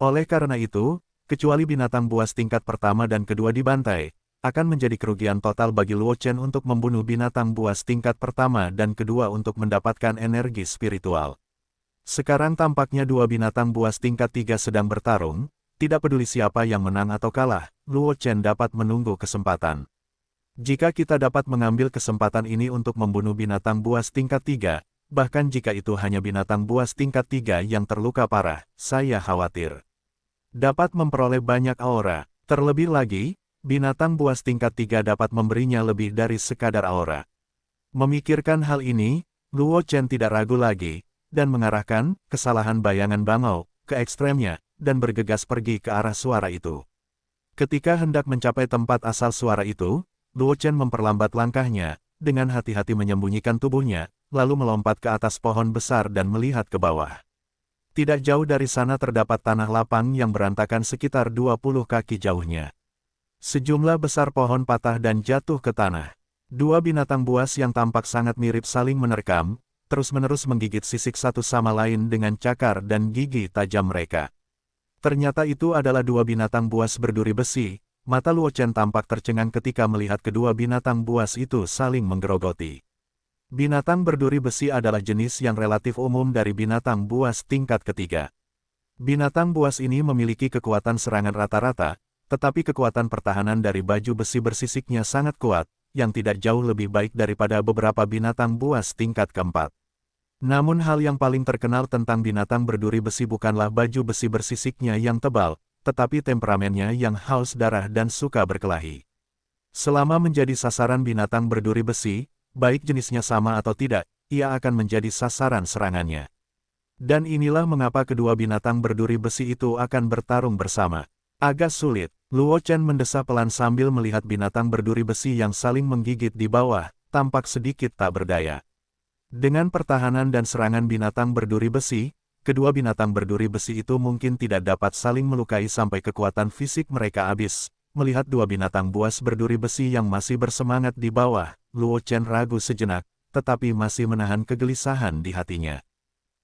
Oleh karena itu, kecuali binatang buas tingkat pertama dan kedua dibantai, akan menjadi kerugian total bagi Luo Chen untuk membunuh binatang buas tingkat pertama dan kedua untuk mendapatkan energi spiritual. Sekarang tampaknya 2 binatang buas tingkat 3 sedang bertarung, tidak peduli siapa yang menang atau kalah, Luo Chen dapat menunggu kesempatan. Jika kita dapat mengambil kesempatan ini untuk membunuh binatang buas tingkat 3, bahkan jika itu hanya binatang buas tingkat 3 yang terluka parah, saya khawatir dapat memperoleh banyak aura. Terlebih lagi, binatang buas tingkat 3 dapat memberinya lebih dari sekadar aura. Memikirkan hal ini, Luo Chen tidak ragu lagi, dan mengarahkan kesalahan bayangan bangau ke ekstremnya, dan bergegas pergi ke arah suara itu. Ketika hendak mencapai tempat asal suara itu, Luo Chen memperlambat langkahnya, dengan hati-hati menyembunyikan tubuhnya, lalu melompat ke atas pohon besar dan melihat ke bawah. Tidak jauh dari sana terdapat tanah lapang yang berantakan sekitar 20 kaki jauhnya. Sejumlah besar pohon patah dan jatuh ke tanah. 2 binatang buas yang tampak sangat mirip saling menerkam, terus-menerus menggigit sisik satu sama lain dengan cakar dan gigi tajam mereka. Ternyata itu adalah 2 binatang buas berduri besi. Mata Luo Chen tampak tercengang ketika melihat kedua binatang buas itu saling menggerogoti. Binatang berduri besi adalah jenis yang relatif umum dari binatang buas tingkat ketiga. Binatang buas ini memiliki kekuatan serangan rata-rata, tetapi kekuatan pertahanan dari baju besi bersisiknya sangat kuat, yang tidak jauh lebih baik daripada beberapa binatang buas tingkat keempat. Namun hal yang paling terkenal tentang binatang berduri besi bukanlah baju besi bersisiknya yang tebal, tetapi temperamennya yang haus darah dan suka berkelahi. Selama menjadi sasaran binatang berduri besi, baik jenisnya sama atau tidak, ia akan menjadi sasaran serangannya. Dan inilah mengapa kedua binatang berduri besi itu akan bertarung bersama. Agak sulit, Luo Chen mendesah pelan sambil melihat binatang berduri besi yang saling menggigit di bawah, tampak sedikit tak berdaya. Dengan pertahanan dan serangan binatang berduri besi, kedua binatang berduri besi itu mungkin tidak dapat saling melukai sampai kekuatan fisik mereka habis. Melihat dua binatang buas berduri besi yang masih bersemangat di bawah, Luo Chen ragu sejenak, tetapi masih menahan kegelisahan di hatinya.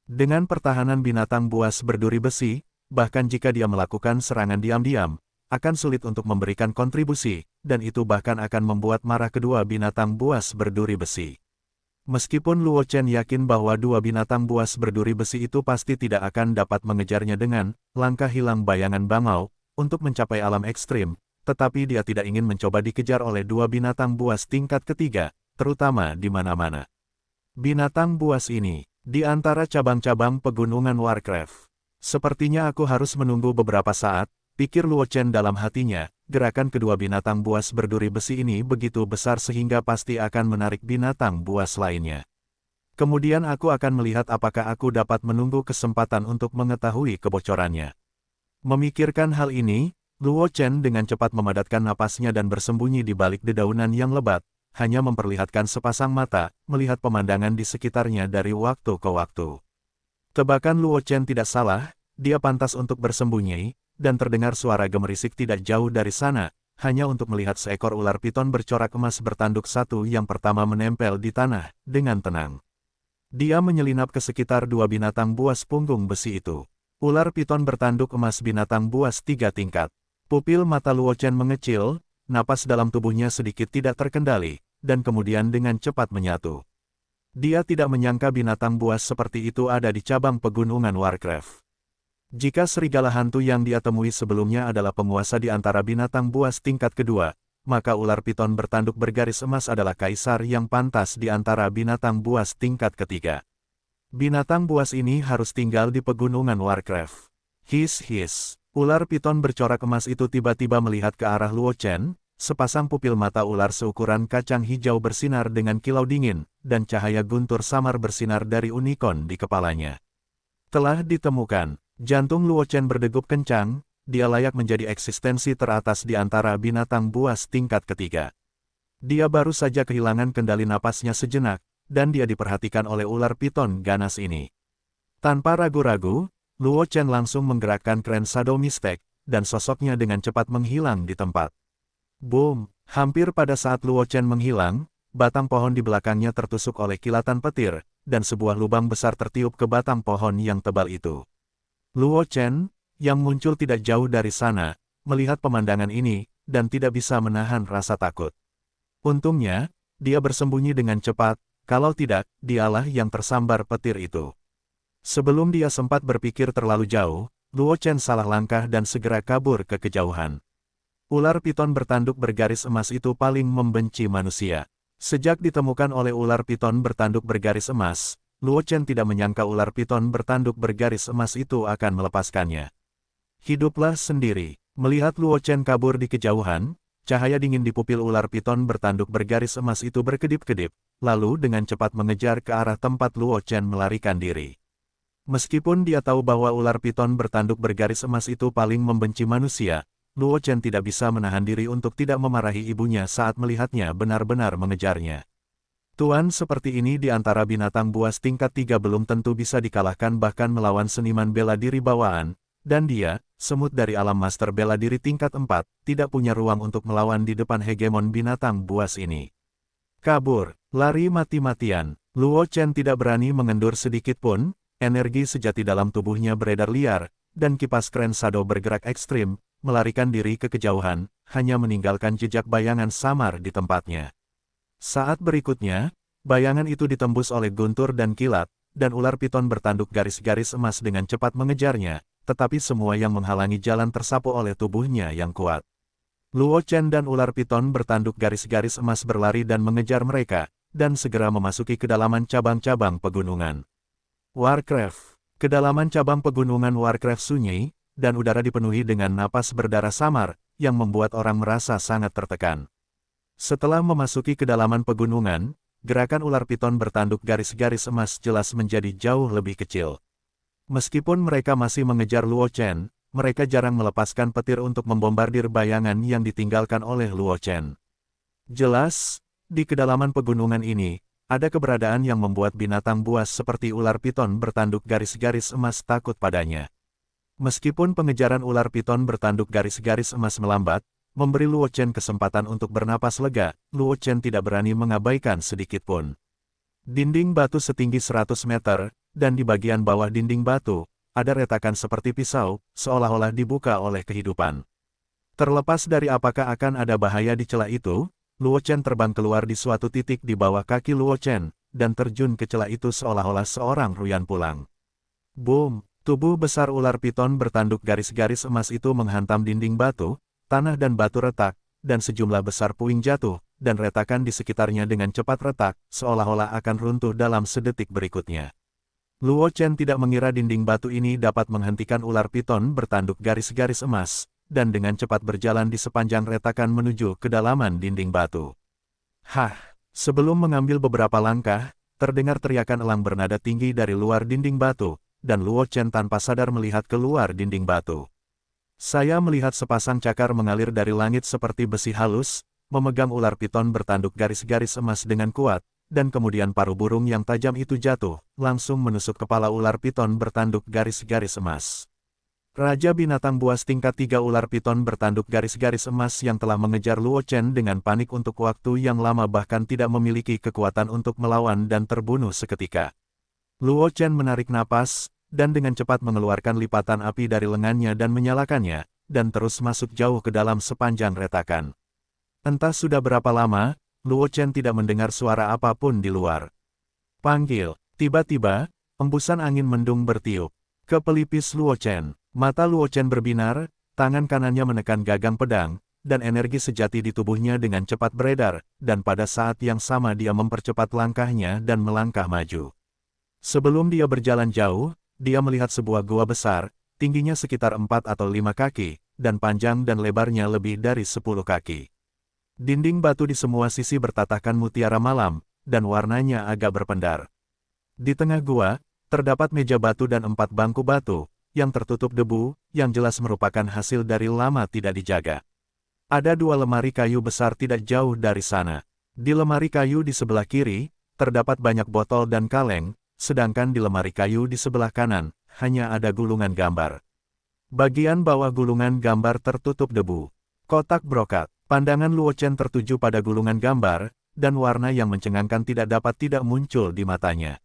Dengan pertahanan binatang buas berduri besi, bahkan jika dia melakukan serangan diam-diam, akan sulit untuk memberikan kontribusi, dan itu bahkan akan membuat marah kedua binatang buas berduri besi. Meskipun Luo Chen yakin bahwa dua binatang buas berduri besi itu pasti tidak akan dapat mengejarnya dengan langkah hilang bayangan bangau untuk mencapai alam ekstrim, tetapi dia tidak ingin mencoba dikejar oleh dua binatang buas tingkat ketiga, terutama di mana-mana. Binatang buas ini, di antara cabang-cabang pegunungan Warcraft. Sepertinya aku harus menunggu beberapa saat, pikir Luo Chen dalam hatinya. Gerakan kedua binatang buas berduri besi ini begitu besar sehingga pasti akan menarik binatang buas lainnya. Kemudian aku akan melihat apakah aku dapat menunggu kesempatan untuk mengetahui kebocorannya. Memikirkan hal ini, Luo Chen dengan cepat memadatkan napasnya dan bersembunyi di balik dedaunan yang lebat, hanya memperlihatkan sepasang mata, melihat pemandangan di sekitarnya dari waktu ke waktu. Tebakan Luo Chen tidak salah, dia pantas untuk bersembunyi, dan terdengar suara gemerisik tidak jauh dari sana, hanya untuk melihat seekor ular piton bercorak emas bertanduk satu yang pertama menempel di tanah, dengan tenang. Dia menyelinap ke sekitar dua binatang buas punggung besi itu. Ular piton bertanduk emas binatang buas 3 tingkat. Pupil mata Luo Chen mengecil, napas dalam tubuhnya sedikit tidak terkendali, dan kemudian dengan cepat menyatu. Dia tidak menyangka binatang buas seperti itu ada di cabang pegunungan Warcraft. Jika serigala hantu yang dia temui sebelumnya adalah penguasa di antara binatang buas tingkat kedua, maka ular piton bertanduk bergaris emas adalah kaisar yang pantas di antara binatang buas tingkat ketiga. Binatang buas ini harus tinggal di pegunungan Warcraft. His. Ular piton bercorak emas itu tiba-tiba melihat ke arah Luo Chen, sepasang pupil mata ular seukuran kacang hijau bersinar dengan kilau dingin, dan cahaya guntur samar bersinar dari unicorn di kepalanya. Telah ditemukan. Jantung Luo Chen berdegup kencang, dia layak menjadi eksistensi teratas di antara binatang buas tingkat ketiga. Dia baru saja kehilangan kendali napasnya sejenak, dan dia diperhatikan oleh ular piton ganas ini. Tanpa ragu-ragu, Luo Chen langsung menggerakkan kren Shadow Mystic, dan sosoknya dengan cepat menghilang di tempat. Boom! Hampir pada saat Luo Chen menghilang, batang pohon di belakangnya tertusuk oleh kilatan petir, dan sebuah lubang besar tertiup ke batang pohon yang tebal itu. Luo Chen, yang muncul tidak jauh dari sana, melihat pemandangan ini, dan tidak bisa menahan rasa takut. Untungnya, dia bersembunyi dengan cepat, kalau tidak, dialah yang tersambar petir itu. Sebelum dia sempat berpikir terlalu jauh, Luo Chen salah langkah dan segera kabur ke kejauhan. Ular piton bertanduk bergaris emas itu paling membenci manusia. Sejak ditemukan oleh ular piton bertanduk bergaris emas, Luo Chen tidak menyangka ular piton bertanduk bergaris emas itu akan melepaskannya. Hiduplah sendiri. Melihat Luo Chen kabur di kejauhan, cahaya dingin di pupil ular piton bertanduk bergaris emas itu berkedip-kedip, lalu dengan cepat mengejar ke arah tempat Luo Chen melarikan diri. Meskipun dia tahu bahwa ular piton bertanduk bergaris emas itu paling membenci manusia, Luo Chen tidak bisa menahan diri untuk tidak memarahi ibunya saat melihatnya benar-benar mengejarnya. Tuan seperti ini di antara binatang buas tingkat 3 belum tentu bisa dikalahkan bahkan melawan seniman bela diri bawaan, dan dia, semut dari alam master bela diri tingkat 4, tidak punya ruang untuk melawan di depan hegemon binatang buas ini. Kabur, lari mati-matian, Luo Chen tidak berani mengendur sedikit pun, energi sejati dalam tubuhnya beredar liar, dan kipas kren Shadow bergerak ekstrim, melarikan diri ke kejauhan, hanya meninggalkan jejak bayangan samar di tempatnya. Saat berikutnya, bayangan itu ditembus oleh guntur dan kilat, dan ular piton bertanduk garis-garis emas dengan cepat mengejarnya, tetapi semua yang menghalangi jalan tersapu oleh tubuhnya yang kuat. Luo Chen dan ular piton bertanduk garis-garis emas berlari dan mengejar mereka, dan segera memasuki kedalaman cabang-cabang pegunungan. Warcraft. Kedalaman cabang pegunungan Warcraft sunyi, dan udara dipenuhi dengan napas berdarah samar, yang membuat orang merasa sangat tertekan. Setelah memasuki kedalaman pegunungan, gerakan ular piton bertanduk garis-garis emas jelas menjadi jauh lebih kecil. Meskipun mereka masih mengejar Luo Chen, mereka jarang melepaskan petir untuk membombardir bayangan yang ditinggalkan oleh Luo Chen. Jelas, di kedalaman pegunungan ini, ada keberadaan yang membuat binatang buas seperti ular piton bertanduk garis-garis emas takut padanya. Meskipun pengejaran ular piton bertanduk garis-garis emas melambat, memberi Luo Chen kesempatan untuk bernapas lega, Luo Chen tidak berani mengabaikan sedikitpun. Dinding batu setinggi 100 meter, dan di bagian bawah dinding batu, ada retakan seperti pisau, seolah-olah dibuka oleh kehidupan. Terlepas dari apakah akan ada bahaya di celah itu, Luo Chen terbang keluar di suatu titik di bawah kaki Luo Chen, dan terjun ke celah itu seolah-olah seorang ruyan pulang. Boom! Tubuh besar ular piton bertanduk garis-garis emas itu menghantam dinding batu, tanah dan batu retak, dan sejumlah besar puing jatuh, dan retakan di sekitarnya dengan cepat retak, seolah-olah akan runtuh dalam sedetik berikutnya. Luo Chen tidak mengira dinding batu ini dapat menghentikan ular piton bertanduk garis-garis emas, dan dengan cepat berjalan di sepanjang retakan menuju kedalaman dinding batu. Hah! Sebelum mengambil beberapa langkah, terdengar teriakan elang bernada tinggi dari luar dinding batu, dan Luo Chen tanpa sadar melihat keluar dinding batu. Saya melihat sepasang cakar mengalir dari langit seperti besi halus, memegang ular piton bertanduk garis-garis emas dengan kuat, dan kemudian paruh burung yang tajam itu jatuh, langsung menusuk kepala ular piton bertanduk garis-garis emas. Raja binatang buas tingkat 3 ular piton bertanduk garis-garis emas yang telah mengejar Luo Chen dengan panik untuk waktu yang lama bahkan tidak memiliki kekuatan untuk melawan dan terbunuh seketika. Luo Chen menarik napas, dan dengan cepat mengeluarkan lipatan api dari lengannya dan menyalakannya, dan terus masuk jauh ke dalam sepanjang retakan. Entah sudah berapa lama, Luo Chen tidak mendengar suara apapun di luar. Panggil. Tiba-tiba, embusan angin mendung bertiup ke pelipis Luo Chen. Mata Luo Chen berbinar, tangan kanannya menekan gagang pedang, dan energi sejati di tubuhnya dengan cepat beredar, dan pada saat yang sama dia mempercepat langkahnya dan melangkah maju. Sebelum dia berjalan jauh, dia melihat sebuah gua besar, tingginya sekitar 4 atau 5 kaki, dan panjang dan lebarnya lebih dari 10 kaki. Dinding batu di semua sisi bertatahkan mutiara malam, dan warnanya agak berpendar. Di tengah gua, terdapat meja batu dan 4 bangku batu, yang tertutup debu, yang jelas merupakan hasil dari lama tidak dijaga. Ada 2 lemari kayu besar tidak jauh dari sana. Di lemari kayu di sebelah kiri, terdapat banyak botol dan kaleng, sedangkan di lemari kayu di sebelah kanan, hanya ada gulungan gambar. Bagian bawah gulungan gambar tertutup debu. Kotak brokat. Pandangan Luo Chen tertuju pada gulungan gambar, dan warna yang mencengangkan tidak muncul di matanya.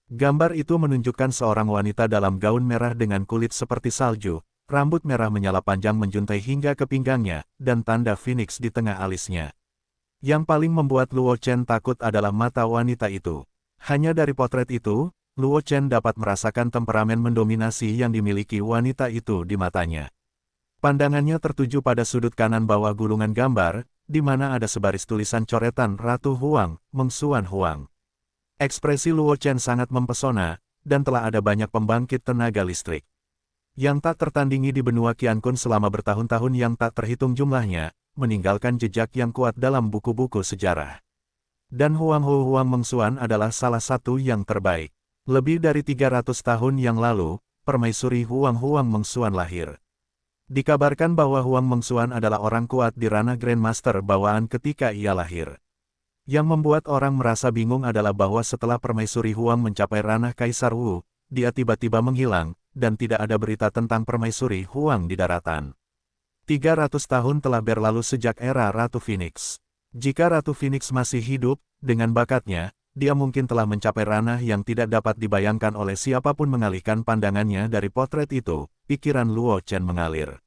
Gambar itu menunjukkan seorang wanita dalam gaun merah dengan kulit seperti salju, rambut merah menyala panjang menjuntai hingga ke pinggangnya, dan tanda phoenix di tengah alisnya. Yang paling membuat Luo Chen takut adalah mata wanita itu. Hanya dari potret itu, Luo Chen dapat merasakan temperamen mendominasi yang dimiliki wanita itu di matanya. Pandangannya tertuju pada sudut kanan bawah gulungan gambar, di mana ada sebaris tulisan coretan Ratu Huang, Mengsuan Huang. Ekspresi Luo Chen sangat mempesona, dan telah ada banyak pembangkit tenaga listrik yang tak tertandingi di benua Qiankun selama bertahun-tahun yang tak terhitung jumlahnya, meninggalkan jejak yang kuat dalam buku-buku sejarah. Dan Huang Mengsuan adalah salah satu yang terbaik. Lebih dari 300 tahun yang lalu, permaisuri Huang Mengsuan lahir. Dikabarkan bahwa Huang Mengsuan adalah orang kuat di ranah Grandmaster bawaan ketika ia lahir. Yang membuat orang merasa bingung adalah bahwa setelah permaisuri Huang mencapai ranah Kaisar Wu, dia tiba-tiba menghilang, dan tidak ada berita tentang permaisuri Huang di daratan. 300 tahun telah berlalu sejak era Ratu Phoenix. Jika Ratu Phoenix masih hidup, dengan bakatnya, dia mungkin telah mencapai ranah yang tidak dapat dibayangkan oleh siapapun. Mengalihkan pandangannya dari potret itu, pikiran Luo Chen mengalir.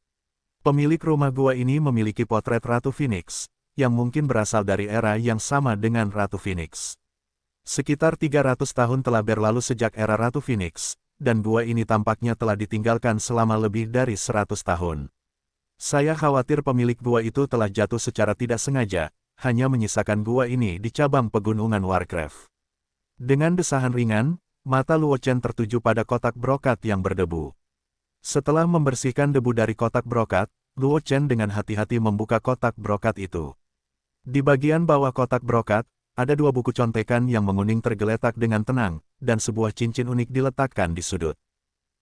Pemilik rumah gua ini memiliki potret Ratu Phoenix, yang mungkin berasal dari era yang sama dengan Ratu Phoenix. Sekitar 300 tahun telah berlalu sejak era Ratu Phoenix, dan gua ini tampaknya telah ditinggalkan selama lebih dari 100 tahun. Saya khawatir pemilik gua itu telah jatuh secara tidak sengaja, hanya menyisakan gua ini di cabang pegunungan Warcraft. Dengan desahan ringan, mata Luo Chen tertuju pada kotak brokat yang berdebu. Setelah membersihkan debu dari kotak brokat, Luo Chen dengan hati-hati membuka kotak brokat itu. Di bagian bawah kotak brokat, ada dua buku contekan yang menguning tergeletak dengan tenang, dan sebuah cincin unik diletakkan di sudut.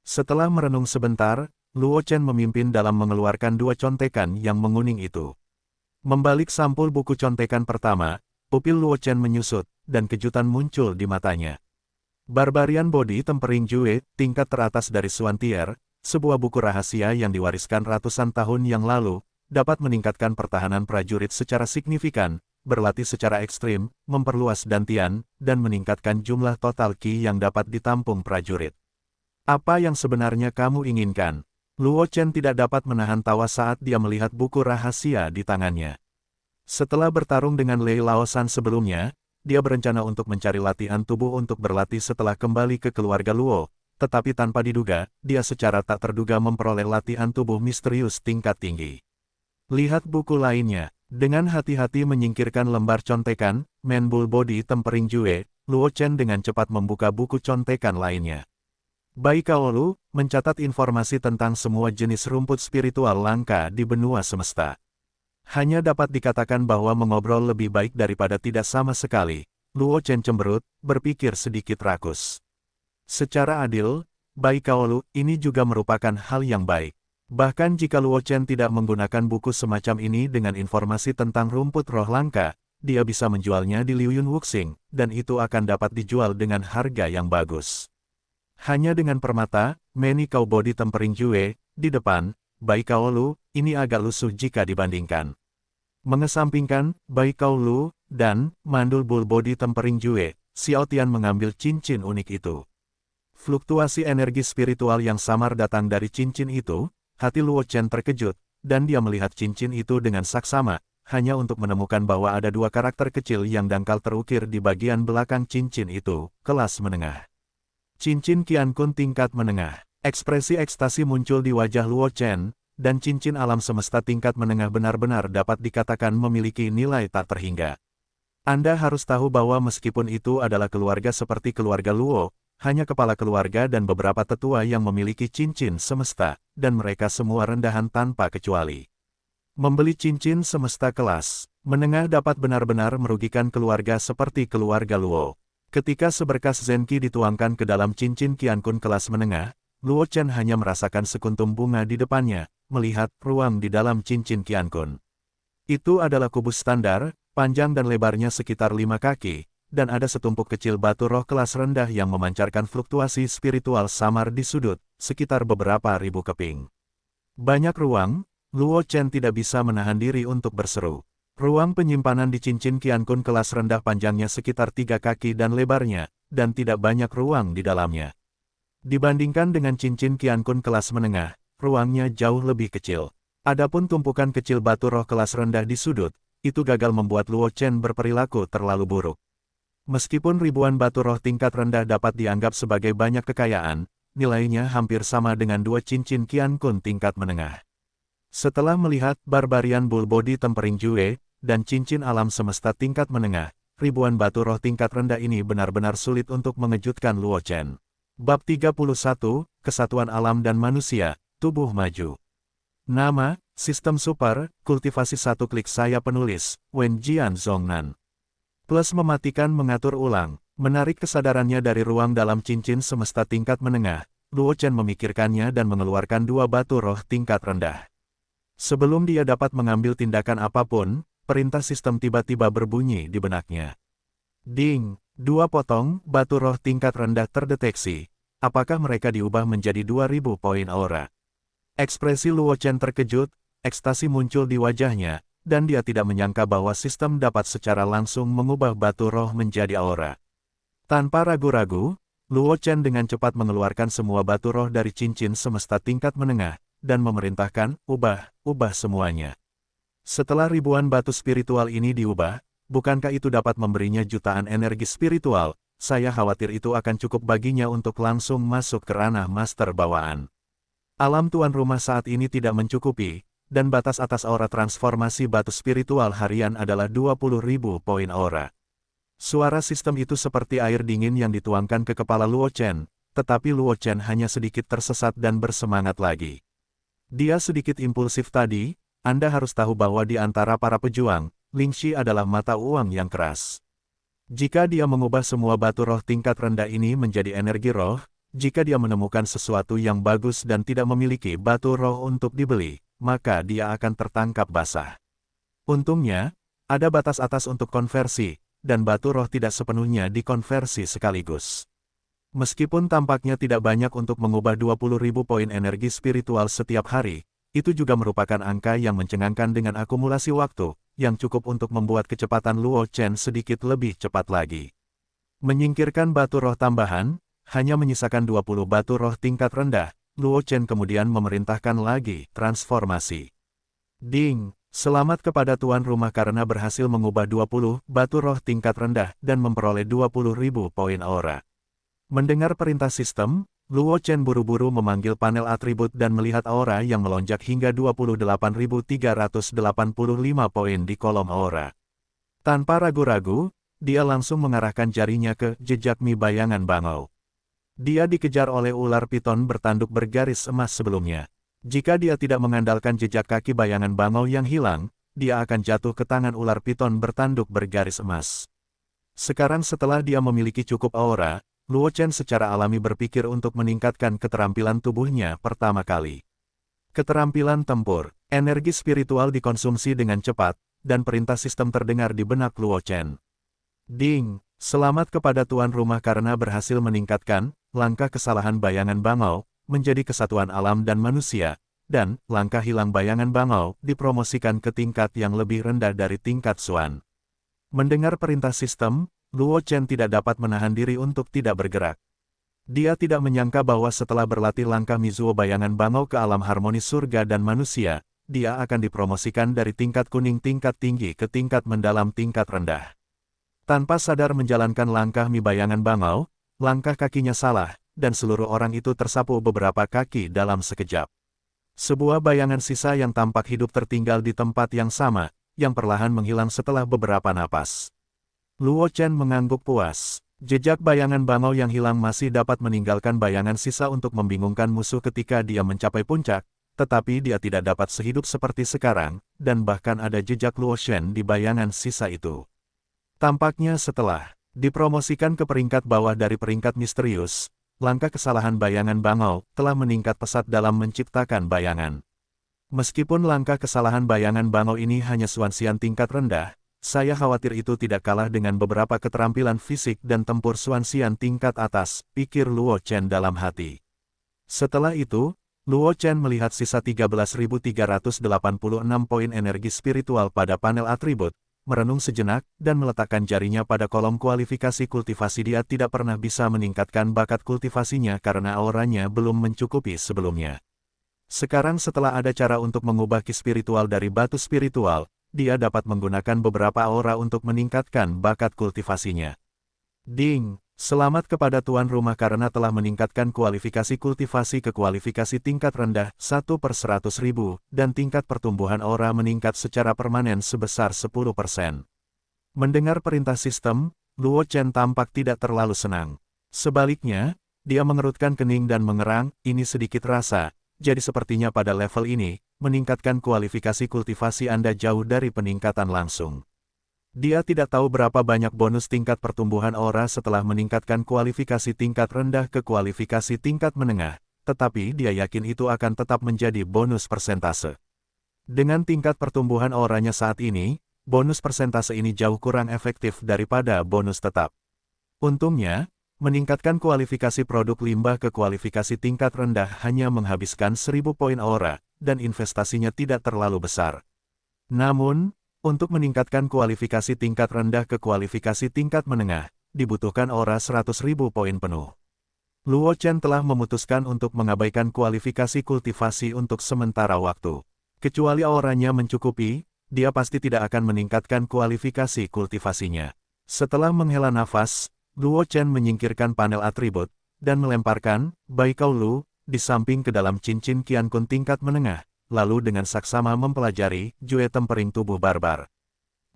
Setelah merenung sebentar, Luo Chen memimpin dalam mengeluarkan dua contekan yang menguning itu. Membalik sampul buku contekan pertama, pupil Luo Chen menyusut, dan kejutan muncul di matanya. Barbarian Body Tempering Jue, tingkat teratas dari Suantier, sebuah buku rahasia yang diwariskan ratusan tahun yang lalu, dapat meningkatkan pertahanan prajurit secara signifikan, berlatih secara ekstrim, memperluas dantian, dan meningkatkan jumlah total ki yang dapat ditampung prajurit. Apa yang sebenarnya kamu inginkan? Luo Chen tidak dapat menahan tawa saat dia melihat buku rahasia di tangannya. Setelah bertarung dengan Lei Laosan sebelumnya, dia berencana untuk mencari latihan tubuh untuk berlatih setelah kembali ke keluarga Luo, tetapi tanpa diduga, dia secara tak terduga memperoleh latihan tubuh misterius tingkat tinggi. Lihat buku lainnya. Dengan hati-hati menyingkirkan lembar contekan, Manbull Body Tempering Jue, Luo Chen dengan cepat membuka buku contekan lainnya. Bai Kaolu, mencatat informasi tentang semua jenis rumput spiritual langka di benua semesta. Hanya dapat dikatakan bahwa mengobrol lebih baik daripada tidak sama sekali. Luo Chen cemberut, berpikir sedikit rakus. Secara adil, Bai Kaolu, ini juga merupakan hal yang baik. Bahkan jika Luo Chen tidak menggunakan buku semacam ini dengan informasi tentang rumput roh langka, dia bisa menjualnya di Liuyun Wuxing, dan itu akan dapat dijual dengan harga yang bagus. Hanya dengan permata, Many Cow Body Tempering Jue, di depan, Bai Kaolu, ini agak lusuh jika dibandingkan. Mengesampingkan Bai Kaolu dan Mandul Bull Body Tempering Jue, Xiao Tian mengambil cincin unik itu. Fluktuasi energi spiritual yang samar datang dari cincin itu, hati Luo Chen terkejut, dan dia melihat cincin itu dengan saksama, hanya untuk menemukan bahwa ada dua karakter kecil yang dangkal terukir di bagian belakang cincin itu, kelas menengah. Cincin Qiankun tingkat menengah. Ekspresi ekstasi muncul di wajah Luo Chen, dan cincin alam semesta tingkat menengah benar-benar dapat dikatakan memiliki nilai tak terhingga. Anda harus tahu bahwa meskipun itu adalah keluarga seperti keluarga Luo, hanya kepala keluarga dan beberapa tetua yang memiliki cincin semesta, dan mereka semua rendahan tanpa kecuali. Membeli cincin semesta kelas menengah dapat benar-benar merugikan keluarga seperti keluarga Luo. Ketika seberkas Zenki dituangkan ke dalam cincin Qiankun kelas menengah, Luo Chen hanya merasakan sekuntum bunga di depannya, melihat ruang di dalam cincin Qiankun. Itu adalah kubus standar, panjang dan lebarnya sekitar 5 kaki, dan ada setumpuk kecil batu roh kelas rendah yang memancarkan fluktuasi spiritual samar di sudut, sekitar beberapa ribu keping. Banyak ruang, Luo Chen tidak bisa menahan diri untuk berseru. Ruang penyimpanan di cincin Qiankun kelas rendah panjangnya sekitar 3 kaki dan lebarnya, dan tidak banyak ruang di dalamnya. Dibandingkan dengan cincin Qiankun kelas menengah, ruangnya jauh lebih kecil. Adapun tumpukan kecil batu roh kelas rendah di sudut, itu gagal membuat Luo Chen berperilaku terlalu buruk. Meskipun ribuan batu roh tingkat rendah dapat dianggap sebagai banyak kekayaan, nilainya hampir sama dengan 2 cincin Qiankun tingkat menengah. Setelah melihat Barbarian Bull Body Tempering Jue, dan cincin alam semesta tingkat menengah, ribuan batu roh tingkat rendah ini benar-benar sulit untuk mengejutkan Luo Chen. Bab 31, Kesatuan Alam dan Manusia, Tubuh Maju. Nama, Sistem Super, Kultivasi 1 klik saya penulis, Wen Jian Zhongnan. Plus mematikan mengatur ulang, menarik kesadarannya dari ruang dalam cincin semesta tingkat menengah, Luo Chen memikirkannya dan mengeluarkan 2 batu roh tingkat rendah. Sebelum dia dapat mengambil tindakan apapun, perintah sistem tiba-tiba berbunyi di benaknya. Ding, 2 potong batu roh tingkat rendah terdeteksi. Apakah mereka diubah menjadi 2000 poin aura? Ekspresi Luo Chen terkejut, ekstasi muncul di wajahnya, dan dia tidak menyangka bahwa sistem dapat secara langsung mengubah batu roh menjadi aura. Tanpa ragu-ragu, Luo Chen dengan cepat mengeluarkan semua batu roh dari cincin semesta tingkat menengah, dan memerintahkan, ubah semuanya. Setelah ribuan batu spiritual ini diubah, bukankah itu dapat memberinya jutaan energi spiritual? Saya khawatir itu akan cukup baginya untuk langsung masuk ke ranah master bawaan. Alam tuan rumah saat ini tidak mencukupi, dan batas atas aura transformasi batu spiritual harian adalah 20.000 poin aura. Suara sistem itu seperti air dingin yang dituangkan ke kepala Luo Chen, tetapi Luo Chen hanya sedikit tersesat dan bersemangat lagi. Dia sedikit impulsif tadi, Anda harus tahu bahwa di antara para pejuang, Lingxi adalah mata uang yang keras. Jika dia mengubah semua batu roh tingkat rendah ini menjadi energi roh, jika dia menemukan sesuatu yang bagus dan tidak memiliki batu roh untuk dibeli, maka dia akan tertangkap basah. Untungnya, ada batas atas untuk konversi, dan batu roh tidak sepenuhnya dikonversi sekaligus. Meskipun tampaknya tidak banyak untuk mengubah 20.000 poin energi spiritual setiap hari, itu juga merupakan angka yang mencengangkan dengan akumulasi waktu, yang cukup untuk membuat kecepatan Luo Chen sedikit lebih cepat lagi. Menyingkirkan batu roh tambahan, hanya menyisakan 20 batu roh tingkat rendah, Luo Chen kemudian memerintahkan lagi transformasi. Ding! Selamat kepada tuan rumah karena berhasil mengubah 20 batu roh tingkat rendah dan memperoleh 20.000 poin aura. Mendengar perintah sistem, Luo Chen buru-buru memanggil panel atribut dan melihat aura yang melonjak hingga 28.385 poin di kolom aura. Tanpa ragu-ragu, dia langsung mengarahkan jarinya ke jejak mi bayangan bangau. Dia dikejar oleh ular piton bertanduk bergaris emas sebelumnya. Jika dia tidak mengandalkan jejak kaki bayangan bangau yang hilang, dia akan jatuh ke tangan ular piton bertanduk bergaris emas. Sekarang setelah dia memiliki cukup aura, Luo Chen secara alami berpikir untuk meningkatkan keterampilan tubuhnya pertama kali. Keterampilan tempur, energi spiritual dikonsumsi dengan cepat, dan perintah sistem terdengar di benak Luo Chen. Ding! Selamat kepada tuan rumah karena berhasil meningkatkan langkah kesalahan bayangan bangau menjadi kesatuan alam dan manusia, dan langkah hilang bayangan bangau dipromosikan ke tingkat yang lebih rendah dari tingkat Xuan. Mendengar perintah sistem, Luo Chen tidak dapat menahan diri untuk tidak bergerak. Dia tidak menyangka bahwa setelah berlatih langkah Mizuo bayangan bangau ke alam harmonis surga dan manusia, dia akan dipromosikan dari tingkat kuning tingkat tinggi ke tingkat mendalam tingkat rendah. Tanpa sadar menjalankan langkah mi bayangan bangau, langkah kakinya salah, dan seluruh orang itu tersapu beberapa kaki dalam sekejap. Sebuah bayangan sisa yang tampak hidup tertinggal di tempat yang sama, yang perlahan menghilang setelah beberapa napas. Luo Chen mengangguk puas. Jejak bayangan bangau yang hilang masih dapat meninggalkan bayangan sisa untuk membingungkan musuh ketika dia mencapai puncak, tetapi dia tidak dapat sehidup seperti sekarang, dan bahkan ada jejak Luo Shen di bayangan sisa itu. Tampaknya setelah dipromosikan ke peringkat bawah dari peringkat misterius, langkah kesalahan bayangan bangau telah meningkat pesat dalam menciptakan bayangan. Meskipun langkah kesalahan bayangan bangau ini hanya suansian tingkat rendah, saya khawatir itu tidak kalah dengan beberapa keterampilan fisik dan tempur suansian tingkat atas, pikir Luo Chen dalam hati. Setelah itu, Luo Chen melihat sisa 13.386 poin energi spiritual pada panel atribut, merenung sejenak, dan meletakkan jarinya pada kolom kualifikasi kultivasi. Dia tidak pernah bisa meningkatkan bakat kultivasinya karena auranya belum mencukupi sebelumnya. Sekarang setelah ada cara untuk mengubah ki spiritual dari batu spiritual, dia dapat menggunakan beberapa aura untuk meningkatkan bakat kultivasinya. Ding! Selamat kepada tuan rumah karena telah meningkatkan kualifikasi kultivasi ke kualifikasi tingkat rendah 1/100.000, dan tingkat pertumbuhan aura meningkat secara permanen sebesar 10%. Mendengar perintah sistem, Luo Chen tampak tidak terlalu senang. Sebaliknya, dia mengerutkan kening dan mengerang, ini sedikit rasa, jadi sepertinya pada level ini, meningkatkan kualifikasi kultivasi Anda jauh dari peningkatan langsung. Dia tidak tahu berapa banyak bonus tingkat pertumbuhan aura setelah meningkatkan kualifikasi tingkat rendah ke kualifikasi tingkat menengah, tetapi dia yakin itu akan tetap menjadi bonus persentase. Dengan tingkat pertumbuhan auranya saat ini, bonus persentase ini jauh kurang efektif daripada bonus tetap. Untungnya, meningkatkan kualifikasi produk limbah ke kualifikasi tingkat rendah hanya menghabiskan 1000 poin aura, dan investasinya tidak terlalu besar. Namun, untuk meningkatkan kualifikasi tingkat rendah ke kualifikasi tingkat menengah, dibutuhkan aura 100.000 poin penuh. Luo Chen telah memutuskan untuk mengabaikan kualifikasi kultivasi untuk sementara waktu. Kecuali auranya mencukupi, dia pasti tidak akan meningkatkan kualifikasi kultivasinya. Setelah menghela nafas, Luo Chen menyingkirkan panel atribut, dan melemparkan Baikao Lu di samping ke dalam cincin Qian Kun tingkat menengah, lalu dengan saksama mempelajari Jue Tempering Tubuh Barbar.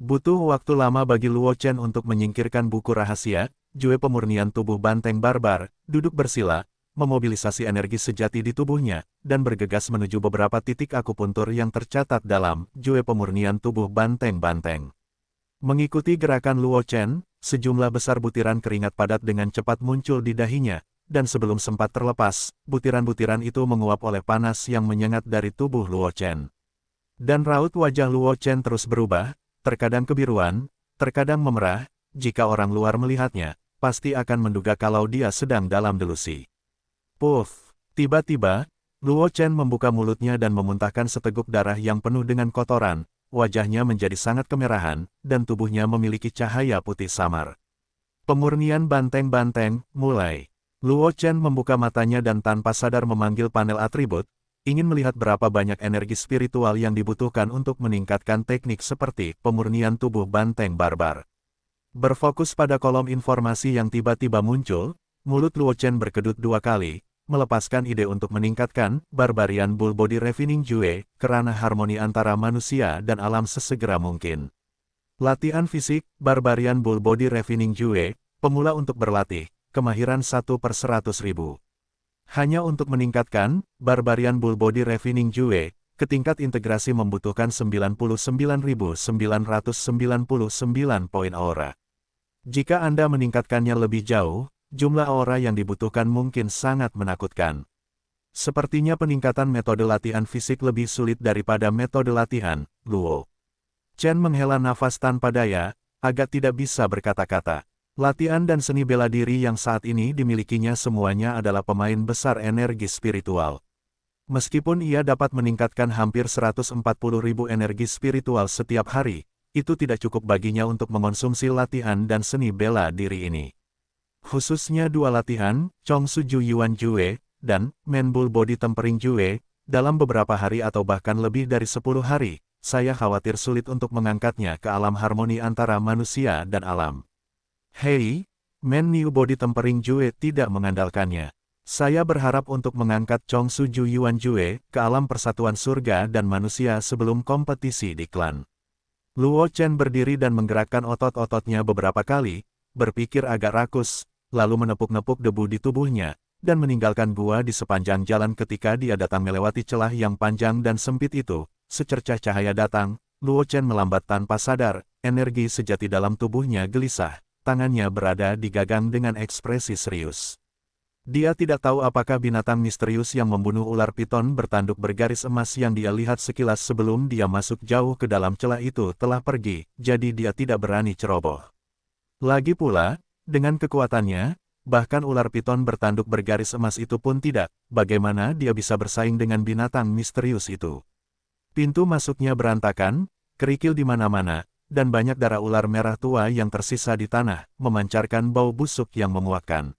Butuh waktu lama bagi Luo Chen untuk menyingkirkan buku rahasia, Jue pemurnian tubuh banteng barbar, duduk bersila, memobilisasi energi sejati di tubuhnya, dan bergegas menuju beberapa titik akupuntur yang tercatat dalam Jue pemurnian tubuh banteng-banteng. Mengikuti gerakan Luo Chen, sejumlah besar butiran keringat padat dengan cepat muncul di dahinya, dan sebelum sempat terlepas, butiran-butiran itu menguap oleh panas yang menyengat dari tubuh Luo Chen. Dan raut wajah Luo Chen terus berubah, terkadang kebiruan, terkadang memerah, jika orang luar melihatnya, pasti akan menduga kalau dia sedang dalam delusi. Puff! Tiba-tiba, Luo Chen membuka mulutnya dan memuntahkan seteguk darah yang penuh dengan kotoran, wajahnya menjadi sangat kemerahan, dan tubuhnya memiliki cahaya putih samar. Pemurnian banteng-banteng, mulai. Luo Chen membuka matanya dan tanpa sadar memanggil panel atribut, ingin melihat berapa banyak energi spiritual yang dibutuhkan untuk meningkatkan teknik seperti pemurnian tubuh banteng barbar. Berfokus pada kolom informasi yang tiba-tiba muncul, mulut Luo Chen berkedut 2 kali, melepaskan ide untuk meningkatkan Barbarian Bull Body Refining Jue ke ranah harmoni antara manusia dan alam sesegera mungkin. Latihan fisik, Barbarian Bull Body Refining Jue, pemula untuk berlatih, kemahiran 1/100.000. Hanya untuk meningkatkan Barbarian Bull Body Refining Jue ke tingkat integrasi membutuhkan 99.999 poin aura. Jika Anda meningkatkannya lebih jauh, jumlah aura yang dibutuhkan mungkin sangat menakutkan. Sepertinya peningkatan metode latihan fisik lebih sulit daripada metode latihan, Luo Chen menghela nafas tanpa daya, agak tidak bisa berkata-kata. Latihan dan seni bela diri yang saat ini dimilikinya semuanya adalah pemain besar energi spiritual. Meskipun ia dapat meningkatkan hampir 140.000 energi spiritual setiap hari, itu tidak cukup baginya untuk mengonsumsi latihan dan seni bela diri ini. Khususnya 2 latihan, Chong Suju Yuan Jue, dan Men Bull Body Tempering Jue, dalam beberapa hari atau bahkan lebih dari 10 hari, saya khawatir sulit untuk mengangkatnya ke alam harmoni antara manusia dan alam. Hei, Men New Body Tempering Jue tidak mengandalkannya. Saya berharap untuk mengangkat Chong Suju Yuan Jue ke alam persatuan surga dan manusia sebelum kompetisi di klan. Luo Chen berdiri dan menggerakkan otot-ototnya beberapa kali, berpikir agak rakus, lalu menepuk-nepuk debu di tubuhnya, dan meninggalkan gua di sepanjang jalan ketika dia datang melewati celah yang panjang dan sempit itu. Secercah cahaya datang, Luo Chen melambat tanpa sadar, energi sejati dalam tubuhnya gelisah. Tangannya berada di gagang dengan ekspresi serius. Dia tidak tahu apakah binatang misterius yang membunuh ular piton bertanduk bergaris emas yang dia lihat sekilas sebelum dia masuk jauh ke dalam celah itu telah pergi, jadi dia tidak berani ceroboh. Lagi pula, dengan kekuatannya, bahkan ular piton bertanduk bergaris emas itu pun tidak, bagaimana dia bisa bersaing dengan binatang misterius itu. Pintu masuknya berantakan, kerikil di mana-mana, dan banyak darah ular merah tua yang tersisa di tanah, memancarkan bau busuk yang memuakkan.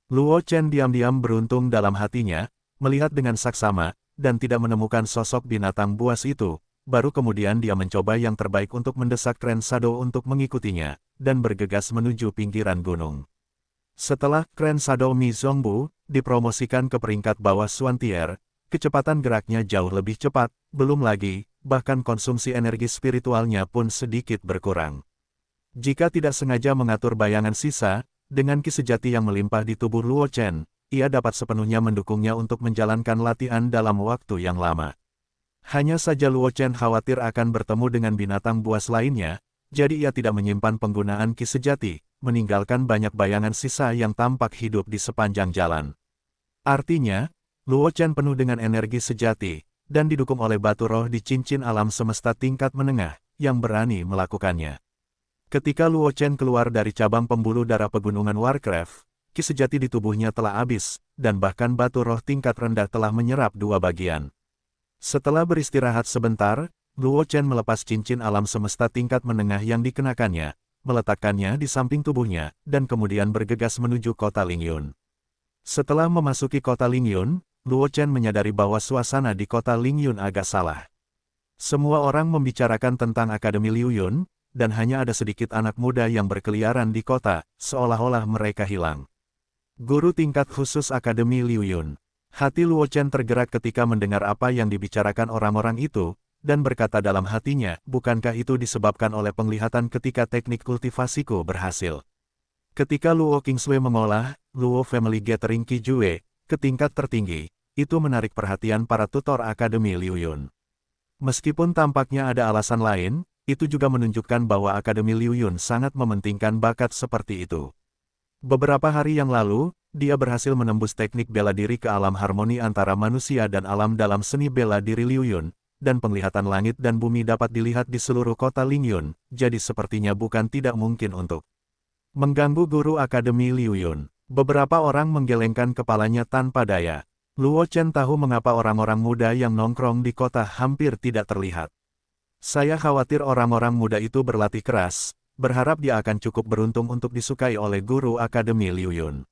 Luo Chen diam-diam beruntung dalam hatinya, melihat dengan saksama, dan tidak menemukan sosok binatang buas itu, baru kemudian dia mencoba yang terbaik untuk mendesak Kren Shadow untuk mengikutinya, dan bergegas menuju pinggiran gunung. Setelah Kren Shadow Mi Zongbu dipromosikan ke peringkat bawah Suantier, kecepatan geraknya jauh lebih cepat, belum lagi, bahkan konsumsi energi spiritualnya pun sedikit berkurang. Jika tidak sengaja mengatur bayangan sisa, dengan ki sejati yang melimpah di tubuh Luo Chen, ia dapat sepenuhnya mendukungnya untuk menjalankan latihan dalam waktu yang lama. Hanya saja Luo Chen khawatir akan bertemu dengan binatang buas lainnya, jadi ia tidak menyimpan penggunaan ki sejati, meninggalkan banyak bayangan sisa yang tampak hidup di sepanjang jalan. Artinya, Luo Chen penuh dengan energi sejati, dan didukung oleh batu roh di cincin alam semesta tingkat menengah, yang berani melakukannya. Ketika Luo Chen keluar dari cabang pembuluh darah pegunungan Warcraft, ki sejati di tubuhnya telah habis, dan bahkan batu roh tingkat rendah telah menyerap 2 bagian. Setelah beristirahat sebentar, Luo Chen melepas cincin alam semesta tingkat menengah yang dikenakannya, meletakkannya di samping tubuhnya, dan kemudian bergegas menuju kota Lingyun. Setelah memasuki kota Lingyun, Luo Chen menyadari bahwa suasana di kota Lingyun agak salah. Semua orang membicarakan tentang Akademi Liu Yun, dan hanya ada sedikit anak muda yang berkeliaran di kota, seolah-olah mereka hilang. Guru tingkat khusus Akademi Liu Yun. Hati Luo Chen tergerak ketika mendengar apa yang dibicarakan orang-orang itu, dan berkata dalam hatinya, bukankah itu disebabkan oleh penglihatan ketika teknik kultivasiku berhasil? Ketika Luo Qingsui mengolah Luo Family Gathering Qijue ke tingkat tertinggi, itu menarik perhatian para tutor Akademi Liu Yun. Meskipun tampaknya ada alasan lain, itu juga menunjukkan bahwa Akademi Liu Yun sangat mementingkan bakat seperti itu. Beberapa hari yang lalu, dia berhasil menembus teknik bela diri ke alam harmoni antara manusia dan alam dalam seni bela diri Liu Yun, dan penglihatan langit dan bumi dapat dilihat di seluruh kota Lingyun, jadi sepertinya bukan tidak mungkin untuk mengganggu guru Akademi Liu Yun. Beberapa orang menggelengkan kepalanya tanpa daya. Luo Chen tahu mengapa orang-orang muda yang nongkrong di kota hampir tidak terlihat. Saya khawatir orang-orang muda itu berlatih keras, berharap dia akan cukup beruntung untuk disukai oleh guru Akademi Liu Yun.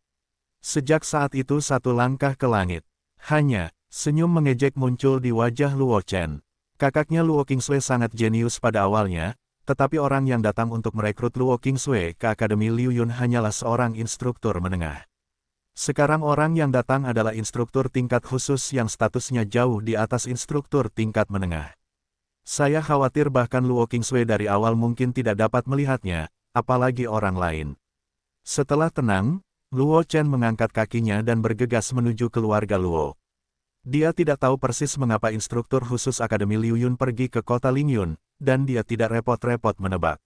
Sejak saat itu satu langkah ke langit. Hanya, senyum mengejek muncul di wajah Luo Chen. Kakaknya Luo Qingsui sangat jenius pada awalnya, tetapi orang yang datang untuk merekrut Luo Qingsui ke Akademi Liu Yun hanyalah seorang instruktur menengah. Sekarang orang yang datang adalah instruktur tingkat khusus yang statusnya jauh di atas instruktur tingkat menengah. Saya khawatir bahkan Luo Qingsui dari awal mungkin tidak dapat melihatnya, apalagi orang lain. Setelah tenang, Luo Chen mengangkat kakinya dan bergegas menuju keluarga Luo. Dia tidak tahu persis mengapa instruktur khusus Akademi Liu Yun pergi ke kota Lingyun, dan dia tidak repot-repot menebak.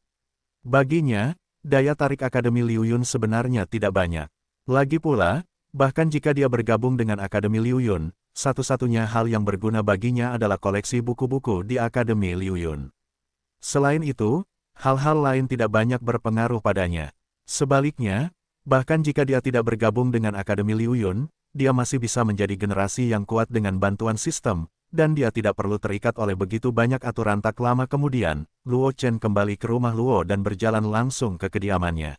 Baginya, daya tarik Akademi Liu Yun sebenarnya tidak banyak. Lagi pula, bahkan jika dia bergabung dengan Akademi Liu Yun, satu-satunya hal yang berguna baginya adalah koleksi buku-buku di Akademi Liu Yun. Selain itu, hal-hal lain tidak banyak berpengaruh padanya. Sebaliknya, bahkan jika dia tidak bergabung dengan Akademi Liu Yun, dia masih bisa menjadi generasi yang kuat dengan bantuan sistem, dan dia tidak perlu terikat oleh begitu banyak aturan. Tak lama kemudian, Luo Chen kembali ke rumah Luo dan berjalan langsung ke kediamannya.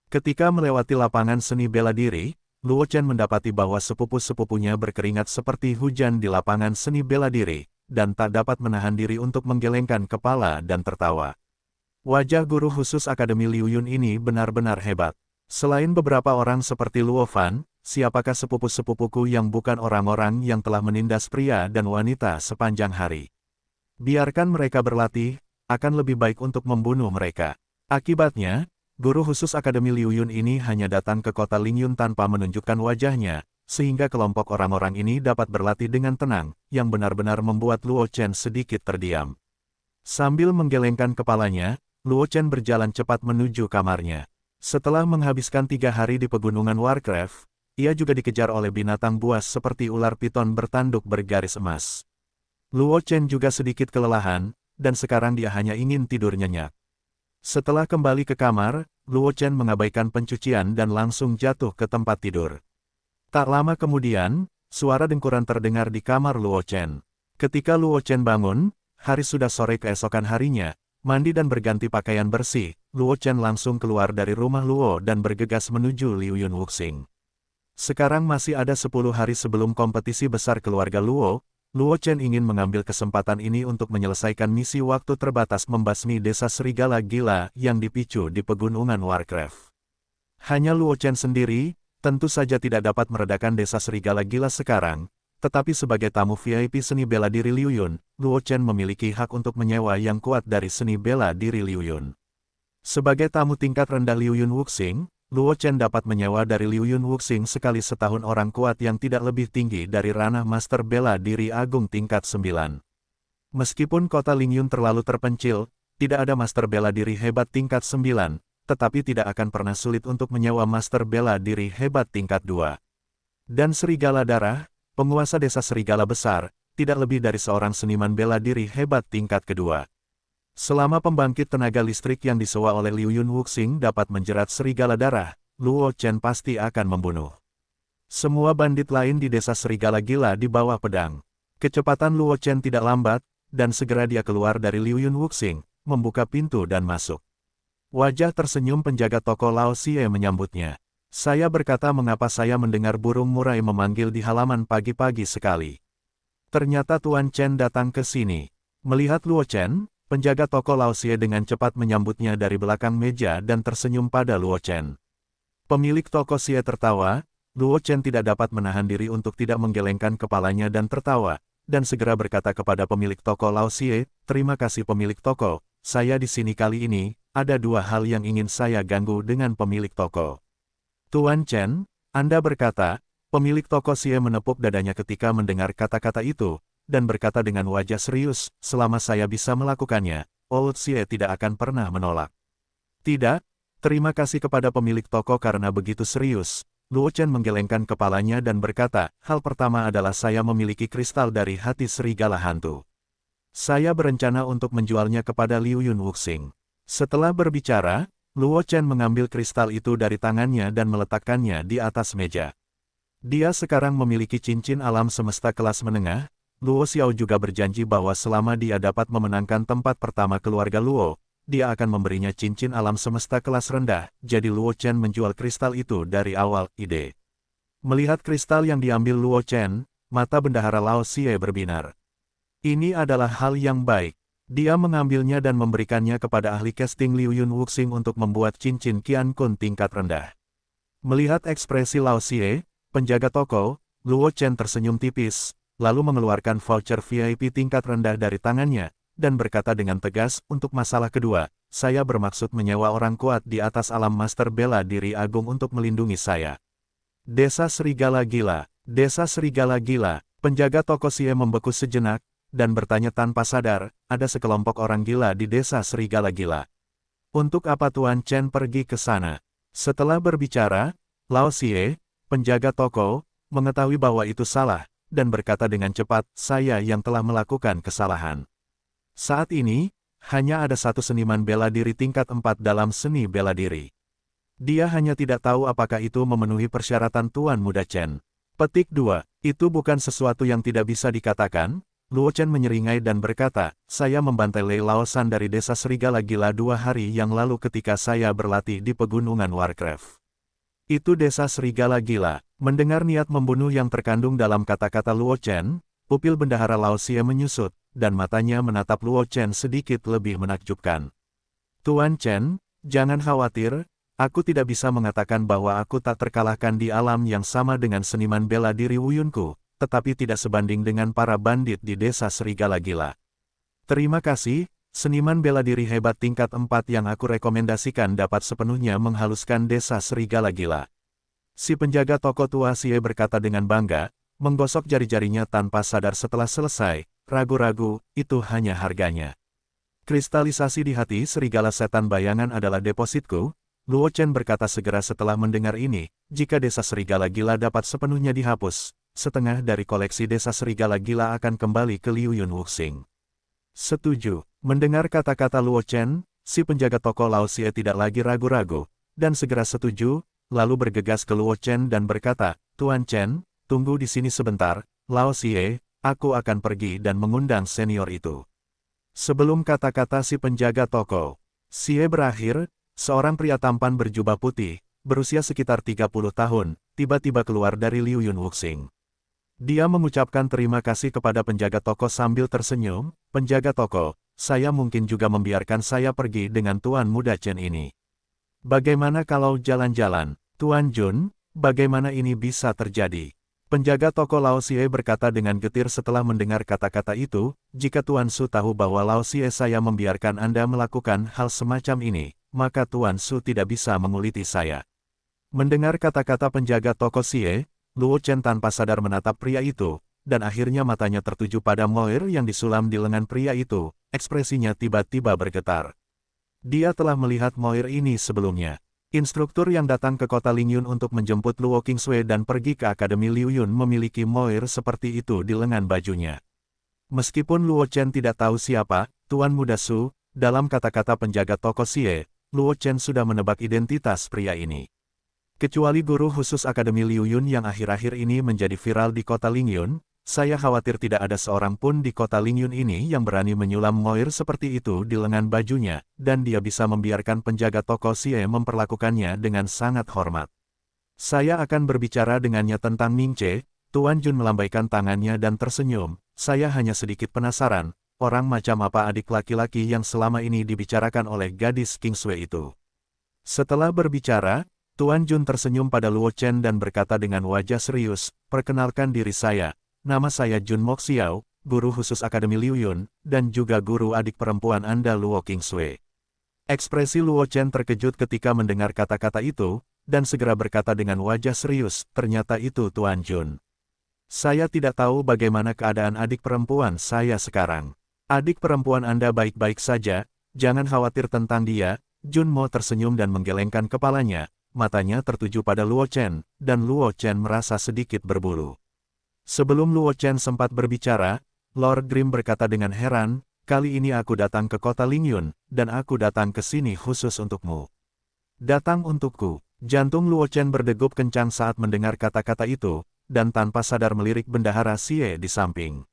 Ketika melewati lapangan seni bela diri, Luo Chen mendapati bahwa sepupu-sepupunya berkeringat seperti hujan di lapangan seni bela diri, dan tak dapat menahan diri untuk menggelengkan kepala dan tertawa. Wajah guru khusus Akademi Liu Yun ini benar-benar hebat. Selain beberapa orang seperti Luo Fan, siapakah sepupu-sepupuku yang bukan orang-orang yang telah menindas pria dan wanita sepanjang hari? Biarkan mereka berlatih, akan lebih baik untuk membunuh mereka. Akibatnya, guru khusus Akademi Liu Yun ini hanya datang ke kota Lingyun tanpa menunjukkan wajahnya, sehingga kelompok orang-orang ini dapat berlatih dengan tenang, yang benar-benar membuat Luo Chen sedikit terdiam. Sambil menggelengkan kepalanya, Luo Chen berjalan cepat menuju kamarnya. Setelah menghabiskan 3 hari di pegunungan Warcraft, ia juga dikejar oleh binatang buas seperti ular piton bertanduk bergaris emas. Luo Chen juga sedikit kelelahan, dan sekarang dia hanya ingin tidur nyenyak. Setelah kembali ke kamar, Luo Chen mengabaikan pencucian dan langsung jatuh ke tempat tidur. Tak lama kemudian, suara dengkuran terdengar di kamar Luo Chen. Ketika Luo Chen bangun, hari sudah sore keesokan harinya, mandi dan berganti pakaian bersih, Luo Chen langsung keluar dari rumah Luo dan bergegas menuju Liu Yun Wuxing. Sekarang masih ada 10 hari sebelum kompetisi besar keluarga Luo, Luo Chen ingin mengambil kesempatan ini untuk menyelesaikan misi waktu terbatas membasmi desa serigala gila yang dipicu di pegunungan Warcraft. Hanya Luo Chen sendiri, tentu saja tidak dapat meredakan desa serigala gila sekarang, tetapi sebagai tamu VIP seni bela diri Liu Yun, Luo Chen memiliki hak untuk menyewa yang kuat dari seni bela diri Liu Yun. Sebagai tamu tingkat rendah Liu Yun Wuxing, Luo Chen dapat menyewa dari Liu Yun Wuxing sekali setahun orang kuat yang tidak lebih tinggi dari ranah Master Bela Diri Agung tingkat 9. Meskipun kota Lingyun terlalu terpencil, tidak ada Master Bela Diri hebat tingkat 9, tetapi tidak akan pernah sulit untuk menyewa Master Bela Diri hebat tingkat 2. Dan Serigala Darah, penguasa desa Serigala Besar, tidak lebih dari seorang seniman bela diri hebat tingkat kedua. Selama pembangkit tenaga listrik yang disewa oleh Liu Yun Wuxing dapat menjerat Serigala Darah, Luo Chen pasti akan membunuh semua bandit lain di desa Serigala Gila di bawah pedang. Kecepatan Luo Chen tidak lambat, dan segera dia keluar dari Liu Yun Wuxing, membuka pintu dan masuk. Wajah tersenyum penjaga toko Lao Xie menyambutnya. Saya berkata mengapa saya mendengar burung murai memanggil di halaman pagi-pagi sekali. Ternyata Tuan Chen datang ke sini. Melihat Luo Chen, penjaga toko Lao Xie dengan cepat menyambutnya dari belakang meja dan tersenyum pada Luo Chen. Pemilik toko Xie tertawa, Luo Chen tidak dapat menahan diri untuk tidak menggelengkan kepalanya dan tertawa, dan segera berkata kepada pemilik toko Lao Xie, "Terima kasih pemilik toko, saya di sini kali ini, ada dua hal yang ingin saya ganggu dengan pemilik toko." "Tuan Chen," Anda berkata, pemilik toko Xie menepuk dadanya ketika mendengar kata-kata itu, dan berkata dengan wajah serius, "Selama saya bisa melakukannya, Old Xie tidak akan pernah menolak." "Tidak, terima kasih kepada pemilik toko karena begitu serius." Luo Chen menggelengkan kepalanya dan berkata, "Hal pertama adalah saya memiliki kristal dari hati serigala hantu. Saya berencana untuk menjualnya kepada Liu Yun Wuxing." Setelah berbicara, Luo Chen mengambil kristal itu dari tangannya dan meletakkannya di atas meja. Dia sekarang memiliki cincin alam semesta kelas menengah. Luo Xiao juga berjanji bahwa selama dia dapat memenangkan tempat pertama keluarga Luo, dia akan memberinya cincin alam semesta kelas rendah, jadi Luo Chen menjual kristal itu dari awal. Ide. Melihat kristal yang diambil Luo Chen, mata bendahara Lao Xie berbinar. Ini adalah hal yang baik. Dia mengambilnya dan memberikannya kepada ahli casting Liu Yun Wuxing untuk membuat cincin Qian Kun tingkat rendah. Melihat ekspresi Lao Xie, penjaga toko, Luo Chen tersenyum tipis, lalu mengeluarkan voucher VIP tingkat rendah dari tangannya, dan berkata dengan tegas, "Untuk masalah kedua, saya bermaksud menyewa orang kuat di atas alam master bela diri agung untuk melindungi saya." Desa Serigala Gila. Desa Serigala Gila. Penjaga toko Xie membeku sejenak, dan bertanya tanpa sadar, "Ada sekelompok orang gila di desa Serigala Gila. Untuk apa Tuan Chen pergi ke sana?" Setelah berbicara, Lao Xie, penjaga toko, mengetahui bahwa itu salah, dan berkata dengan cepat, "Saya yang telah melakukan kesalahan. Saat ini, hanya ada satu seniman bela diri tingkat 4 dalam seni bela diri. Dia hanya tidak tahu apakah itu memenuhi persyaratan Tuan Muda Chen." Petik 2. Itu bukan sesuatu yang tidak bisa dikatakan. Luo Chen menyeringai dan berkata, "Saya membantai Lei Laosan dari desa Serigala Gila 2 hari yang lalu ketika saya berlatih di pegunungan Warcraft." "Itu desa Serigala Gila." Mendengar niat membunuh yang terkandung dalam kata-kata Luo Chen, pupil bendahara Lao Xie menyusut, dan matanya menatap Luo Chen sedikit lebih menakjubkan. "Tuan Chen, jangan khawatir, aku tidak bisa mengatakan bahwa aku tak terkalahkan di alam yang sama dengan seniman bela diri Wuyunku, tetapi tidak sebanding dengan para bandit di desa Serigala Gila. Terima kasih, seniman bela diri hebat tingkat 4 yang aku rekomendasikan dapat sepenuhnya menghaluskan desa Serigala Gila." Si penjaga toko tua Xie berkata dengan bangga, menggosok jari-jarinya tanpa sadar setelah selesai, "Ragu-ragu, itu hanya harganya. Kristalisasi di hati serigala setan bayangan adalah depositku." Luo Chen berkata segera setelah mendengar ini, "Jika desa Serigala Gila dapat sepenuhnya dihapus, setengah dari koleksi desa Serigala Gila akan kembali ke Liu Yun Wuxing." "Setuju." Mendengar kata-kata Luo Chen, si penjaga toko Lao Xie tidak lagi ragu-ragu, dan segera setuju, lalu bergegas ke Luo Chen dan berkata, "Tuan Chen, tunggu di sini sebentar, Lao Xie, aku akan pergi dan mengundang senior itu." Sebelum kata-kata si penjaga toko Xie berakhir, seorang pria tampan berjubah putih, berusia sekitar 30 tahun, tiba-tiba keluar dari Liu Yun Wuxing. Dia mengucapkan terima kasih kepada penjaga toko sambil tersenyum, "Penjaga toko, saya mungkin juga membiarkan saya pergi dengan Tuan Muda Chen ini. Bagaimana kalau jalan-jalan? Tuan Jun, bagaimana ini bisa terjadi?" Penjaga toko Lao Xie berkata dengan getir setelah mendengar kata-kata itu, "Jika Tuan Su tahu bahwa Lao Xie saya membiarkan Anda melakukan hal semacam ini, maka Tuan Su tidak bisa menguliti saya." Mendengar kata-kata penjaga toko Xie, Luo Chen tanpa sadar menatap pria itu, dan akhirnya matanya tertuju pada moir yang disulam di lengan pria itu, ekspresinya tiba-tiba bergetar. Dia telah melihat moir ini sebelumnya. Instruktur yang datang ke kota Lingyun untuk menjemput Luo Qingsui dan pergi ke Akademi Liu Yun memiliki moir seperti itu di lengan bajunya. Meskipun Luo Chen tidak tahu siapa Tuan Muda Su, dalam kata-kata penjaga toko Xie, Luo Chen sudah menebak identitas pria ini. Kecuali guru khusus Akademi Liu Yun yang akhir-akhir ini menjadi viral di kota Lingyun, saya khawatir tidak ada seorang pun di kota Lingyun ini yang berani menyulam moir seperti itu di lengan bajunya, dan dia bisa membiarkan penjaga toko Xie memperlakukannya dengan sangat hormat. "Saya akan berbicara dengannya tentang Mingce." Tuan Jun melambaikan tangannya dan tersenyum, "Saya hanya sedikit penasaran, orang macam apa adik laki-laki yang selama ini dibicarakan oleh gadis Qingsui itu?" Setelah berbicara, Tuan Jun tersenyum pada Luo Chen dan berkata dengan wajah serius, "Perkenalkan diri saya. Nama saya Jun Moxiao, guru khusus Akademi Liu Yun, dan juga guru adik perempuan Anda Luo Qingsui. Ekspresi Luo Chen terkejut ketika mendengar kata-kata itu, dan segera berkata dengan wajah serius, ternyata itu Tuan Jun. Saya tidak tahu bagaimana keadaan adik perempuan saya sekarang. Adik perempuan Anda baik-baik saja, jangan khawatir tentang dia. Jun Mo tersenyum dan menggelengkan kepalanya, matanya tertuju pada Luo Chen, dan Luo Chen merasa sedikit berburu. Sebelum Luo Chen sempat berbicara, Lord Grimm berkata dengan heran, kali ini aku datang ke kota Lingyun, dan aku datang ke sini khusus untukmu. Datang untukku. Jantung Luo Chen berdegup kencang saat mendengar kata-kata itu, dan tanpa sadar melirik bendahara Xie di samping.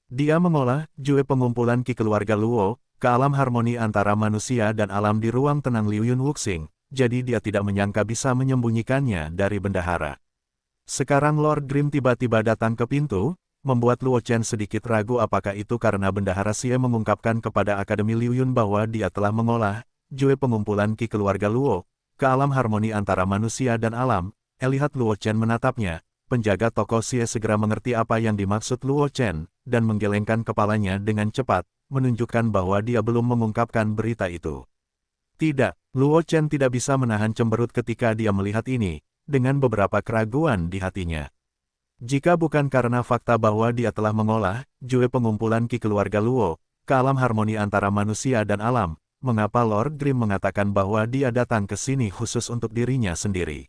Dia mengolah jue pengumpulan Qi keluarga Luo, ke alam harmoni antara manusia dan alam di ruang tenang Liu Yun Wuxing, jadi dia tidak menyangka bisa menyembunyikannya dari bendahara. Sekarang Lord Grimm tiba-tiba datang ke pintu, membuat Luo Chen sedikit ragu apakah itu karena bendahara Xie mengungkapkan kepada Akademi Liu Yun bahwa dia telah mengolah jue pengumpulan Qi keluarga Luo, ke alam harmoni antara manusia dan alam. Lihat Luo Chen menatapnya, penjaga toko Xie segera mengerti apa yang dimaksud Luo Chen, dan menggelengkan kepalanya dengan cepat, menunjukkan bahwa dia belum mengungkapkan berita itu. Tidak, Luo Chen tidak bisa menahan cemberut ketika dia melihat ini, dengan beberapa keraguan di hatinya. Jika bukan karena fakta bahwa dia telah mengolah jue pengumpulan Qi keluarga Luo, ke alam harmoni antara manusia dan alam, mengapa Lord Grimm mengatakan bahwa dia datang ke sini khusus untuk dirinya sendiri?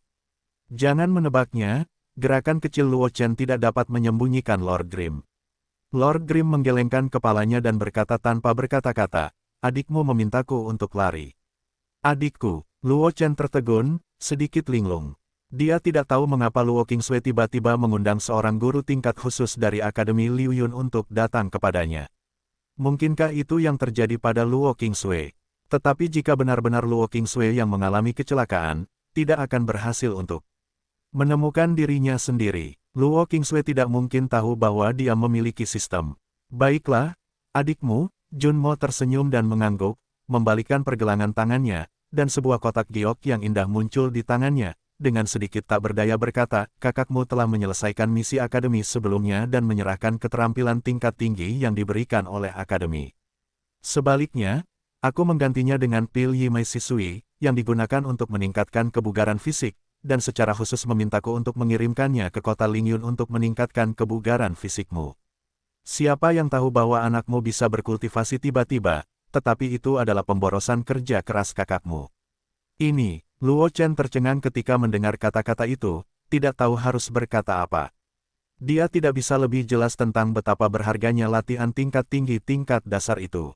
Jangan menebaknya, gerakan kecil Luo Chen tidak dapat menyembunyikan Lord Grimm. Lord Grimm menggelengkan kepalanya dan berkata tanpa berkata-kata, adikmu memintaku untuk lari. Adikku, Luo Chen tertegun, sedikit linglung. Dia tidak tahu mengapa Luo Qingsui tiba-tiba mengundang seorang guru tingkat khusus dari Akademi Liu Yun untuk datang kepadanya. Mungkinkah itu yang terjadi pada Luo Qingsui? Tetapi jika benar-benar Luo Qingsui yang mengalami kecelakaan, tidak akan berhasil untuk menemukan dirinya sendiri. Luo Qingsui tidak mungkin tahu bahwa dia memiliki sistem. Baiklah, adikmu, Jun Mo tersenyum dan mengangguk, membalikkan pergelangan tangannya, dan sebuah kotak giok yang indah muncul di tangannya. Dengan sedikit tak berdaya berkata, kakakmu telah menyelesaikan misi akademi sebelumnya dan menyerahkan keterampilan tingkat tinggi yang diberikan oleh akademi. Sebaliknya, aku menggantinya dengan pil Yimei Shisui, yang digunakan untuk meningkatkan kebugaran fisik, dan secara khusus memintaku untuk mengirimkannya ke kota Lingyun untuk meningkatkan kebugaran fisikmu. Siapa yang tahu bahwa anakmu bisa berkultivasi tiba-tiba, tetapi itu adalah pemborosan kerja keras kakakmu. Ini, Luo Chen tercengang ketika mendengar kata-kata itu, tidak tahu harus berkata apa. Dia tidak bisa lebih jelas tentang betapa berharganya latihan tingkat tinggi tingkat dasar itu.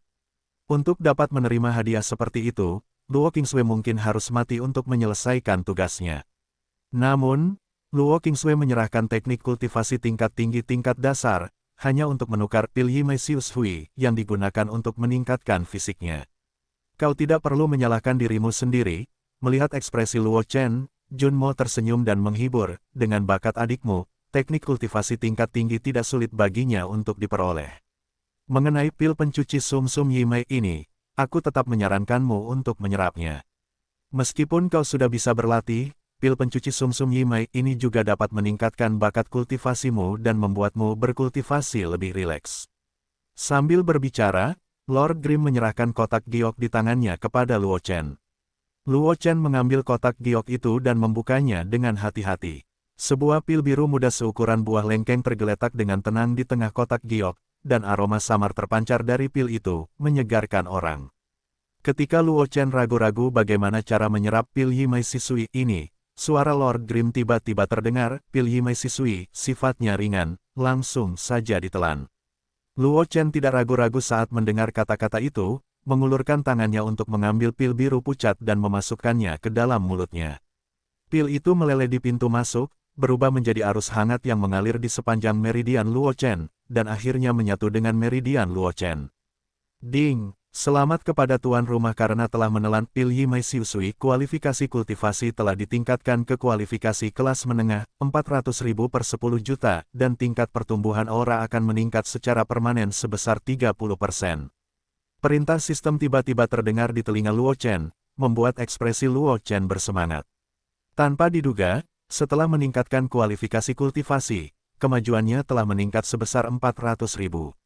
Untuk dapat menerima hadiah seperti itu, Luo Qingsui mungkin harus mati untuk menyelesaikan tugasnya. Namun, Luo Qingsui menyerahkan teknik kultivasi tingkat tinggi tingkat dasar, hanya untuk menukar pil Yimei Shisui yang digunakan untuk meningkatkan fisiknya. Kau tidak perlu menyalahkan dirimu sendiri. Melihat ekspresi Luo Chen, Jun Mo tersenyum dan menghibur, dengan bakat adikmu, teknik kultivasi tingkat tinggi tidak sulit baginya untuk diperoleh. Mengenai pil pencuci sum-sum Yimei ini, aku tetap menyarankanmu untuk menyerapnya. Meskipun kau sudah bisa berlatih, pil pencuci sum-sum Yimei ini juga dapat meningkatkan bakat kultivasimu dan membuatmu berkultivasi lebih rileks. Sambil berbicara, Lord Grimm menyerahkan kotak giok di tangannya kepada Luo Chen. Luo Chen mengambil kotak giok itu dan membukanya dengan hati-hati. Sebuah pil biru muda seukuran buah lengkeng tergeletak dengan tenang di tengah kotak giok, dan aroma samar terpancar dari pil itu, menyegarkan orang. Ketika Luo Chen ragu-ragu bagaimana cara menyerap pil Yimei Shisui ini, suara Lord Grimm tiba-tiba terdengar, pil Yimei Shisui, sifatnya ringan, langsung saja ditelan. Luo Chen tidak ragu-ragu saat mendengar kata-kata itu, mengulurkan tangannya untuk mengambil pil biru pucat dan memasukkannya ke dalam mulutnya. Pil itu meleleh di pintu masuk, berubah menjadi arus hangat yang mengalir di sepanjang meridian Luo Chen, dan akhirnya menyatu dengan meridian Luo Chen. Ding! Selamat kepada tuan rumah karena telah menelan pil Yimei Shisui. Kualifikasi kultivasi telah ditingkatkan ke kualifikasi kelas menengah, 400.000 per 10 juta, dan tingkat pertumbuhan aura akan meningkat secara permanen sebesar 30%. Perintah sistem tiba-tiba terdengar di telinga Luo Chen, membuat ekspresi Luo Chen bersemangat. Tanpa diduga, setelah meningkatkan kualifikasi kultivasi, kemajuannya telah meningkat sebesar 400.000.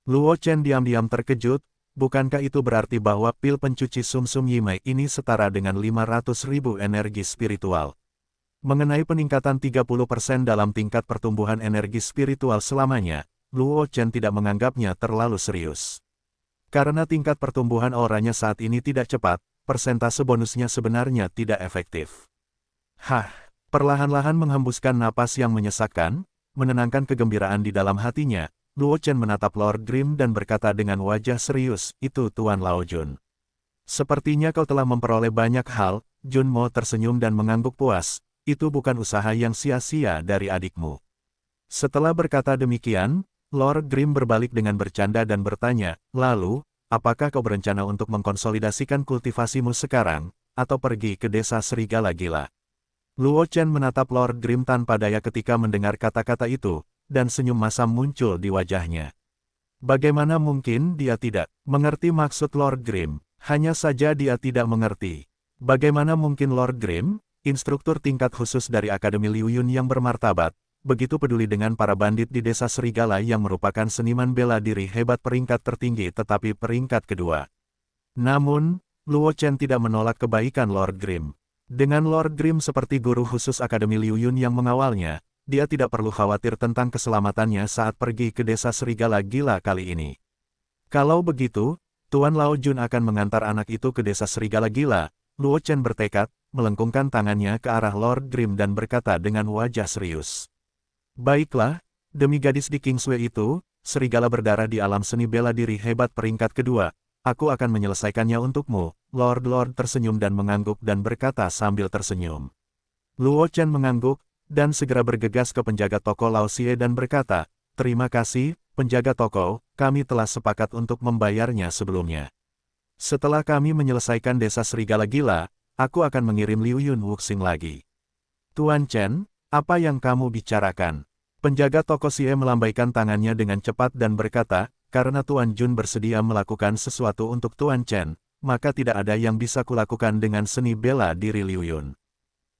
Luo Chen diam-diam terkejut, bukankah itu berarti bahwa pil pencuci sumsum Yimei ini setara dengan 500.000 energi spiritual? Mengenai peningkatan 30% dalam tingkat pertumbuhan energi spiritual selamanya, Luo Chen tidak menganggapnya terlalu serius. Karena tingkat pertumbuhan auranya saat ini tidak cepat, persentase bonusnya sebenarnya tidak efektif. Hah, perlahan-lahan menghembuskan napas yang menyesakkan, menenangkan kegembiraan di dalam hatinya, Luo Chen menatap Lord Grimm dan berkata dengan wajah serius, "Itu Tuan Lao Jun. Sepertinya kau telah memperoleh banyak hal." Jun Mo tersenyum dan mengangguk puas, "Itu bukan usaha yang sia-sia dari adikmu." Setelah berkata demikian, Lord Grimm berbalik dengan bercanda dan bertanya, "Lalu, apakah kau berencana untuk mengkonsolidasikan kultivasimu sekarang, atau pergi ke desa serigala gila?" Luo Chen menatap Lord Grimm tanpa daya ketika mendengar kata-kata itu, dan senyum masam muncul di wajahnya. Bagaimana mungkin dia tidak mengerti maksud Lord Grimm? Hanya saja dia tidak mengerti. Bagaimana mungkin Lord Grimm, instruktur tingkat khusus dari Akademi Liu Yun yang bermartabat, begitu peduli dengan para bandit di desa serigala yang merupakan seniman bela diri hebat peringkat tertinggi tetapi peringkat kedua. Namun, Luo Chen tidak menolak kebaikan Lord Grimm. Dengan Lord Grimm seperti guru khusus Akademi Liu Yun yang mengawalnya, dia tidak perlu khawatir tentang keselamatannya saat pergi ke desa serigala gila kali ini. Kalau begitu, Tuan Lao Jun akan mengantar anak itu ke desa serigala gila. Luo Chen bertekad, melengkungkan tangannya ke arah Lord Grimm dan berkata dengan wajah serius. "Baiklah, demi gadis di Kingsway itu, serigala berdarah di alam seni bela diri hebat peringkat kedua, aku akan menyelesaikannya untukmu." Lord tersenyum dan mengangguk dan berkata sambil tersenyum. Luo Chen mengangguk, dan segera bergegas ke penjaga toko Lao Xie dan berkata, "Terima kasih, penjaga toko, kami telah sepakat untuk membayarnya sebelumnya. Setelah kami menyelesaikan desa serigala gila, aku akan mengirim Liu Yun Wuxing lagi." "Tuan Chen, apa yang kamu bicarakan?" Penjaga toko Xie melambaikan tangannya dengan cepat dan berkata, "Karena Tuan Jun bersedia melakukan sesuatu untuk Tuan Chen, maka tidak ada yang bisa kulakukan dengan seni bela diri Liu Yun.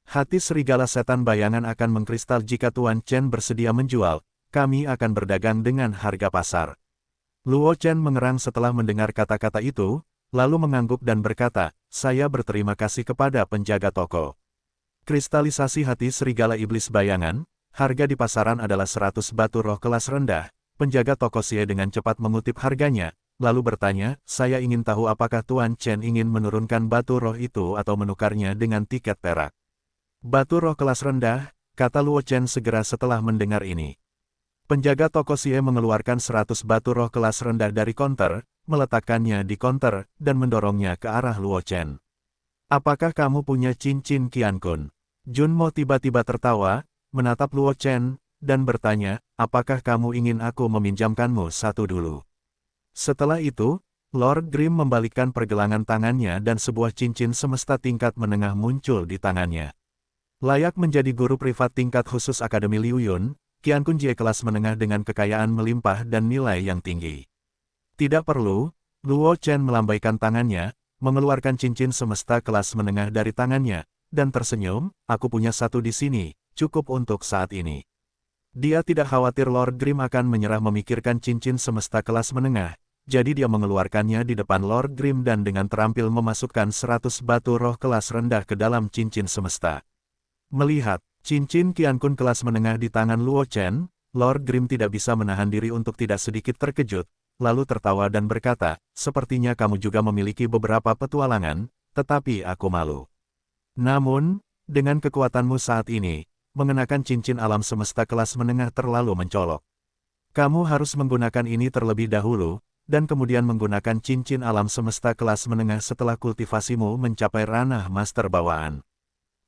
Hati serigala setan bayangan akan mengkristal jika Tuan Chen bersedia menjual, kami akan berdagang dengan harga pasar." Luo Chen mengerang setelah mendengar kata-kata itu, lalu mengangguk dan berkata, "Saya berterima kasih kepada penjaga toko." Kristalisasi hati serigala iblis bayangan, harga di pasaran adalah 100 batu roh kelas rendah. Penjaga toko Xie dengan cepat mengutip harganya, lalu bertanya, "Saya ingin tahu apakah Tuan Chen ingin menurunkan batu roh itu atau menukarnya dengan tiket perak?" "Batu roh kelas rendah," kata Luo Chen segera setelah mendengar ini. Penjaga toko Xie mengeluarkan 100 batu roh kelas rendah dari konter, meletakkannya di konter, dan mendorongnya ke arah Luo Chen. "Apakah kamu punya cincin Qian Kun?" Jun Mo tiba-tiba tertawa, menatap Luo Chen, dan bertanya, "Apakah kamu ingin aku meminjamkanmu satu dulu?" Setelah itu, Lord Grimm membalikkan pergelangan tangannya dan sebuah cincin semesta tingkat menengah muncul di tangannya. Layak menjadi guru privat tingkat khusus Akademi Liu Yun, Qian Kun Jie kelas menengah dengan kekayaan melimpah dan nilai yang tinggi. "Tidak perlu." Luo Chen melambaikan tangannya, mengeluarkan cincin semesta kelas menengah dari tangannya, dan tersenyum, "Aku punya satu di sini, cukup untuk saat ini." Dia tidak khawatir Lord Grimm akan menyerah memikirkan cincin semesta kelas menengah, jadi dia mengeluarkannya di depan Lord Grimm dan dengan terampil memasukkan 100 batu roh kelas rendah ke dalam cincin semesta. Melihat cincin Qian Kun kelas menengah di tangan Luo Chen, Lord Grimm tidak bisa menahan diri untuk tidak sedikit terkejut, lalu tertawa dan berkata, "Sepertinya kamu juga memiliki beberapa petualangan, tetapi aku malu. Namun, dengan kekuatanmu saat ini, mengenakan cincin alam semesta kelas menengah terlalu mencolok. Kamu harus menggunakan ini terlebih dahulu, dan kemudian menggunakan cincin alam semesta kelas menengah setelah kultivasimu mencapai ranah master bawaan."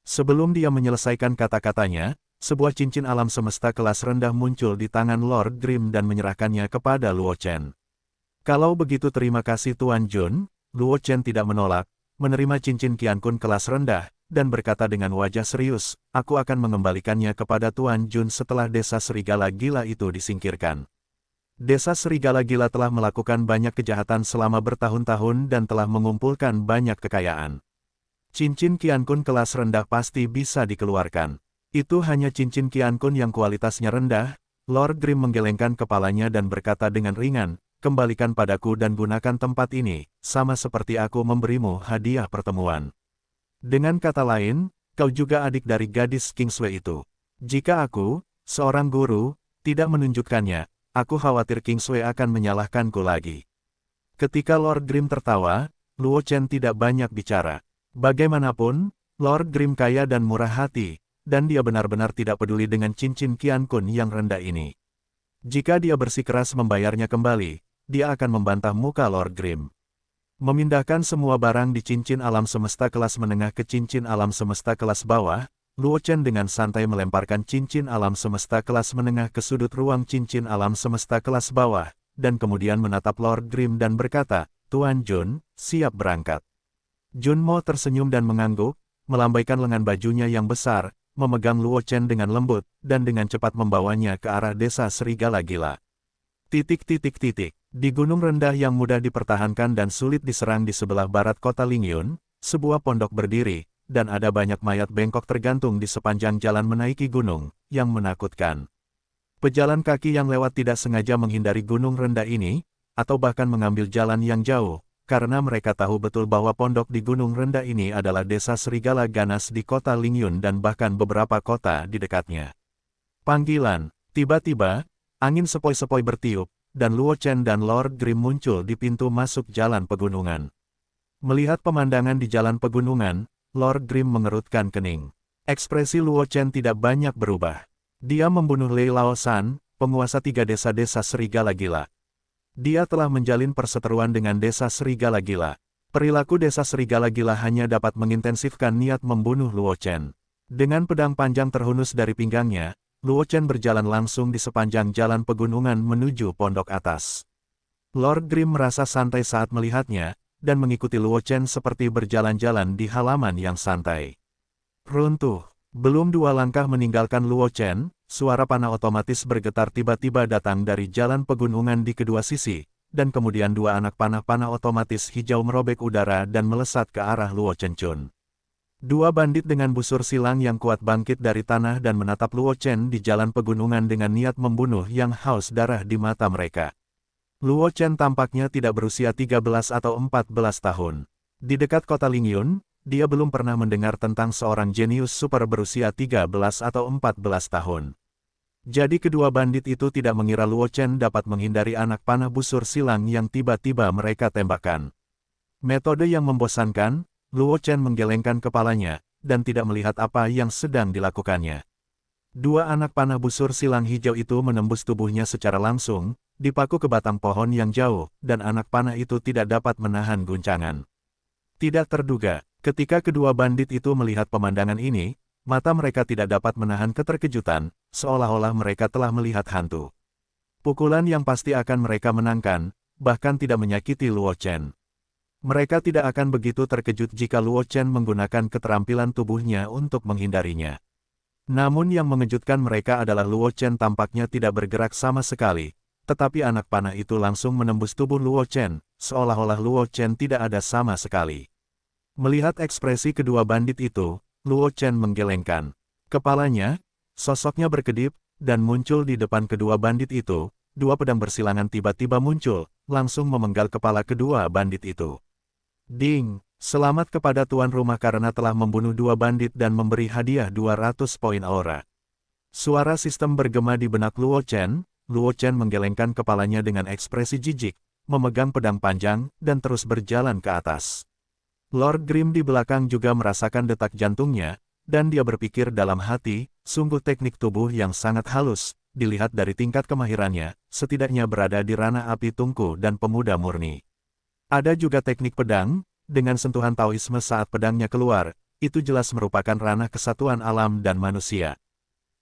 Sebelum dia menyelesaikan kata-katanya, sebuah cincin alam semesta kelas rendah muncul di tangan Lord Grimm dan menyerahkannya kepada Luo Chen. "Kalau begitu terima kasih Tuan Jun." Luo Chen tidak menolak, menerima cincin Qian Kun kelas rendah, dan berkata dengan wajah serius, "Aku akan mengembalikannya kepada Tuan Jun setelah desa serigala gila itu disingkirkan." Desa serigala gila telah melakukan banyak kejahatan selama bertahun-tahun dan telah mengumpulkan banyak kekayaan. Cincin Qian Kun kelas rendah pasti bisa dikeluarkan. Itu hanya cincin Qian Kun yang kualitasnya rendah. Lord Grimm menggelengkan kepalanya dan berkata dengan ringan, kembalikan padaku dan gunakan tempat ini, sama seperti aku memberimu hadiah pertemuan. Dengan kata lain, kau juga adik dari gadis Kingsway itu. Jika aku, seorang guru, tidak menunjukkannya, aku khawatir Kingsway akan menyalahkanku lagi. Ketika Lord Grim tertawa, Luo Chen tidak banyak bicara. Bagaimanapun, Lord Grim kaya dan murah hati, dan dia benar-benar tidak peduli dengan cincin Qian Kun yang rendah ini. Jika dia bersikeras membayarnya kembali, dia akan membantah muka Lord Grim. Memindahkan semua barang di cincin alam semesta kelas menengah ke cincin alam semesta kelas bawah, Luo Chen dengan santai melemparkan cincin alam semesta kelas menengah ke sudut ruang cincin alam semesta kelas bawah, dan kemudian menatap Lord Grim dan berkata, Tuan Jun, siap berangkat. Jun Mo tersenyum dan mengangguk, melambaikan lengan bajunya yang besar, memegang Luo Chen dengan lembut, dan dengan cepat membawanya ke arah desa Serigala Gila. Di gunung rendah yang mudah dipertahankan dan sulit diserang di sebelah barat kota Lingyun, sebuah pondok berdiri, dan ada banyak mayat bengkok tergantung di sepanjang jalan menaiki gunung, yang menakutkan. Pejalan kaki yang lewat tidak sengaja menghindari gunung rendah ini, atau bahkan mengambil jalan yang jauh, karena mereka tahu betul bahwa pondok di gunung rendah ini adalah desa Serigala Ganas di kota Lingyun dan bahkan beberapa kota di dekatnya. Panggilan, tiba-tiba, angin sepoi-sepoi bertiup, dan Luo Chen dan Lord Grim muncul di pintu masuk jalan pegunungan. Melihat pemandangan di jalan pegunungan, Lord Grim mengerutkan kening. Ekspresi Luo Chen tidak banyak berubah. Dia membunuh Lei Lao San, penguasa 3 desa-desa Serigala Gila. Dia telah menjalin perseteruan dengan desa Serigala Gila. Perilaku desa Serigala Gila hanya dapat mengintensifkan niat membunuh Luo Chen. Dengan pedang panjang terhunus dari pinggangnya, Luo Chen berjalan langsung di sepanjang jalan pegunungan menuju pondok atas. Lord Grim merasa santai saat melihatnya, dan mengikuti Luo Chen seperti berjalan-jalan di halaman yang santai. Runtuh. Belum 2 langkah meninggalkan Luo Chen, suara panah otomatis bergetar tiba-tiba datang dari jalan pegunungan di kedua sisi, dan kemudian 2 anak panah otomatis hijau merobek udara dan melesat ke arah Luo Chen Chun. 2 bandit dengan busur silang yang kuat bangkit dari tanah dan menatap Luo Chen di jalan pegunungan dengan niat membunuh yang haus darah di mata mereka. Luo Chen tampaknya tidak berusia 13 atau 14 tahun. Di dekat kota Lingyun, dia belum pernah mendengar tentang seorang jenius super berusia 13 atau 14 tahun. Jadi kedua bandit itu tidak mengira Luo Chen dapat menghindari anak panah busur silang yang tiba-tiba mereka tembakkan. Metode yang membosankan, Luo Chen menggelengkan kepalanya, dan tidak melihat apa yang sedang dilakukannya. 2 anak panah busur silang hijau itu menembus tubuhnya secara langsung, dipaku ke batang pohon yang jauh, dan anak panah itu tidak dapat menahan guncangan. Tidak terduga. Ketika kedua bandit itu melihat pemandangan ini, mata mereka tidak dapat menahan keterkejutan, seolah-olah mereka telah melihat hantu. Pukulan yang pasti akan mereka menangkan, bahkan tidak menyakiti Luo Chen. Mereka tidak akan begitu terkejut jika Luo Chen menggunakan keterampilan tubuhnya untuk menghindarinya. Namun yang mengejutkan mereka adalah Luo Chen tampaknya tidak bergerak sama sekali, tetapi anak panah itu langsung menembus tubuh Luo Chen, seolah-olah Luo Chen tidak ada sama sekali. Melihat ekspresi kedua bandit itu, Luo Chen menggelengkan kepalanya, sosoknya berkedip, dan muncul di depan kedua bandit itu. 2 pedang bersilangan tiba-tiba muncul, langsung memenggal kepala kedua bandit itu. Ding! Selamat kepada tuan rumah karena telah membunuh 2 bandit dan memberi hadiah 200 poin aura. Suara sistem bergema di benak Luo Chen menggelengkan kepalanya dengan ekspresi jijik, memegang pedang panjang, dan terus berjalan ke atas. Lord Grim di belakang juga merasakan detak jantungnya, dan dia berpikir dalam hati, sungguh teknik tubuh yang sangat halus, dilihat dari tingkat kemahirannya, setidaknya berada di ranah api tungku dan pemuda murni. Ada juga teknik pedang, dengan sentuhan Taoisme saat pedangnya keluar, itu jelas merupakan ranah kesatuan alam dan manusia.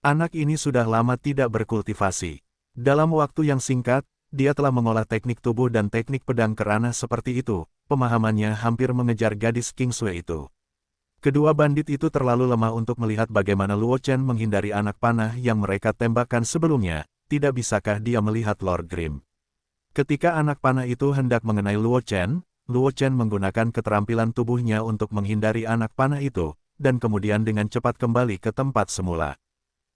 Anak ini sudah lama tidak berkultivasi. Dalam waktu yang singkat, dia telah mengolah teknik tubuh dan teknik pedang ke ranah seperti itu. Pemahamannya hampir mengejar gadis Kingsway itu. Kedua bandit itu terlalu lemah untuk melihat bagaimana Luo Chen menghindari anak panah yang mereka tembakkan sebelumnya. Tidak bisakah dia melihat Lord Grim? Ketika anak panah itu hendak mengenai Luo Chen menggunakan keterampilan tubuhnya untuk menghindari anak panah itu, dan kemudian dengan cepat kembali ke tempat semula.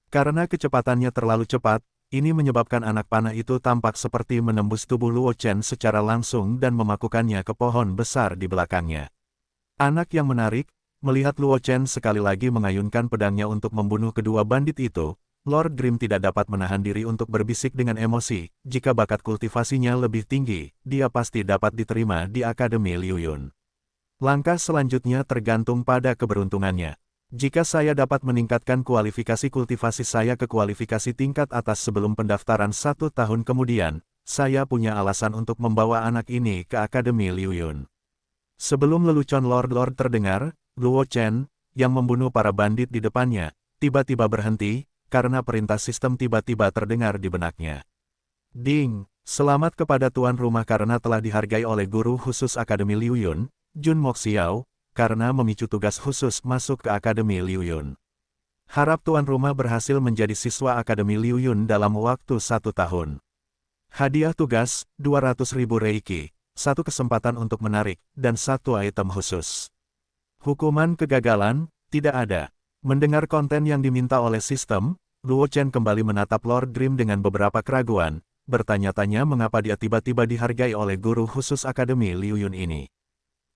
Karena kecepatannya terlalu cepat, ini menyebabkan anak panah itu tampak seperti menembus tubuh Luo Chen secara langsung dan memakukannya ke pohon besar di belakangnya. Anak yang menarik, melihat Luo Chen sekali lagi mengayunkan pedangnya untuk membunuh kedua bandit itu, Lord Grim tidak dapat menahan diri untuk berbisik dengan emosi, jika bakat kultivasinya lebih tinggi, dia pasti dapat diterima di Akademi Liu Yun. Langkah selanjutnya tergantung pada keberuntungannya. Jika saya dapat meningkatkan kualifikasi kultivasi saya ke kualifikasi tingkat atas sebelum pendaftaran 1 tahun kemudian, saya punya alasan untuk membawa anak ini ke Akademi Liu Yun. Sebelum lelucon Lord-Lord terdengar, Luo Chen, yang membunuh para bandit di depannya, tiba-tiba berhenti, karena perintah sistem tiba-tiba terdengar di benaknya. Ding! Selamat kepada tuan rumah karena telah dihargai oleh guru khusus Akademi Liu Yun, Jun Moxiao, karena memicu tugas khusus masuk ke Akademi Liu Yun. Harap tuan rumah berhasil menjadi siswa Akademi Liu Yun dalam waktu 1 tahun. Hadiah tugas, 200.000 reiki, 1 kesempatan untuk menarik, dan 1 item khusus. Hukuman kegagalan, tidak ada. Mendengar konten yang diminta oleh sistem, Luo Chen kembali menatap Lord Grim dengan beberapa keraguan, bertanya-tanya mengapa dia tiba-tiba dihargai oleh guru khusus Akademi Liu Yun ini.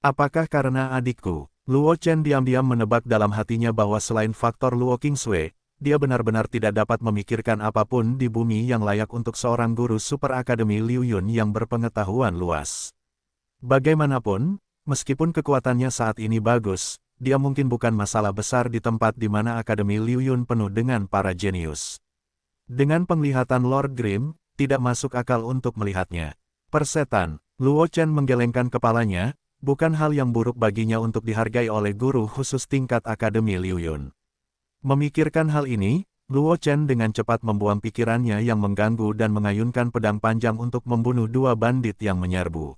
Apakah karena adikku? Luo Chen diam-diam menebak dalam hatinya bahwa selain faktor Luo Qingsui, dia benar-benar tidak dapat memikirkan apapun di bumi yang layak untuk seorang guru Super Akademi Liu Yun yang berpengetahuan luas. Bagaimanapun, meskipun kekuatannya saat ini bagus, dia mungkin bukan masalah besar di tempat di mana Akademi Liu Yun penuh dengan para jenius. Dengan penglihatan Lord Grim, tidak masuk akal untuk melihatnya. Persetan, Luo Chen menggelengkan kepalanya, bukan hal yang buruk baginya untuk dihargai oleh guru khusus tingkat Akademi Liu Yun. Memikirkan hal ini, Luo Chen dengan cepat membuang pikirannya yang mengganggu dan mengayunkan pedang panjang untuk membunuh 2 bandit yang menyerbu.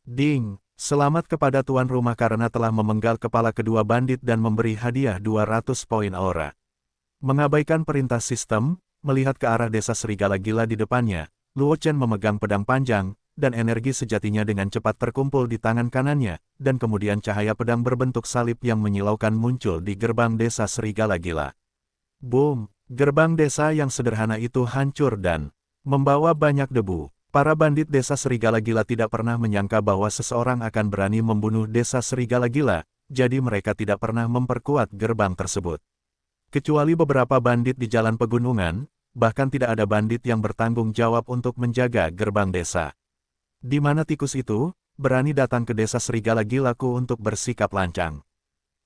Ding! Selamat kepada tuan rumah karena telah memenggal kepala kedua bandit dan memberi hadiah 200 poin aura. Mengabaikan perintah sistem, melihat ke arah desa serigala gila di depannya, Luo Chen memegang pedang panjang, dan energi sejatinya dengan cepat terkumpul di tangan kanannya, dan kemudian cahaya pedang berbentuk salib yang menyilaukan muncul di gerbang desa serigala gila. Boom! Gerbang desa yang sederhana itu hancur dan membawa banyak debu. Para bandit desa serigala gila tidak pernah menyangka bahwa seseorang akan berani membunuh desa serigala gila, jadi mereka tidak pernah memperkuat gerbang tersebut. Kecuali beberapa bandit di jalan pegunungan, bahkan tidak ada bandit yang bertanggung jawab untuk menjaga gerbang desa. Di mana tikus itu, berani datang ke desa serigala gilaku untuk bersikap lancang.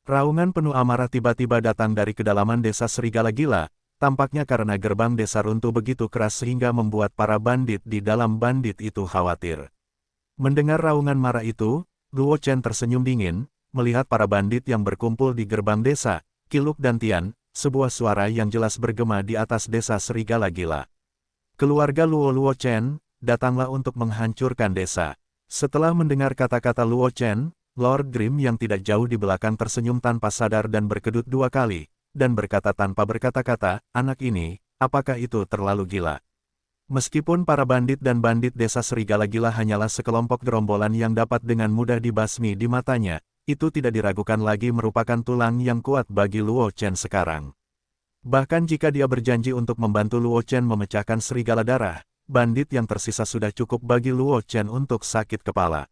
Raungan penuh amarah tiba-tiba datang dari kedalaman desa serigala gila, tampaknya karena gerbang desa runtuh begitu keras sehingga membuat para bandit di dalam bandit itu khawatir. Mendengar raungan marah itu, Luo Chen tersenyum dingin, melihat para bandit yang berkumpul di gerbang desa, Kiluk dan Tian, sebuah suara yang jelas bergema di atas desa serigala gila. Keluarga Luo Chen, datanglah untuk menghancurkan desa. Setelah mendengar kata-kata Luo Chen, Lord Grim yang tidak jauh di belakang tersenyum tanpa sadar dan berkedut 2 kali, dan berkata tanpa berkata-kata, anak ini, apakah itu terlalu gila? Meskipun para bandit dan bandit desa serigala gila hanyalah sekelompok gerombolan yang dapat dengan mudah dibasmi di matanya, itu tidak diragukan lagi merupakan tulang yang kuat bagi Luo Chen sekarang. Bahkan jika dia berjanji untuk membantu Luo Chen memecahkan serigala darah, bandit yang tersisa sudah cukup bagi Luo Chen untuk sakit kepala.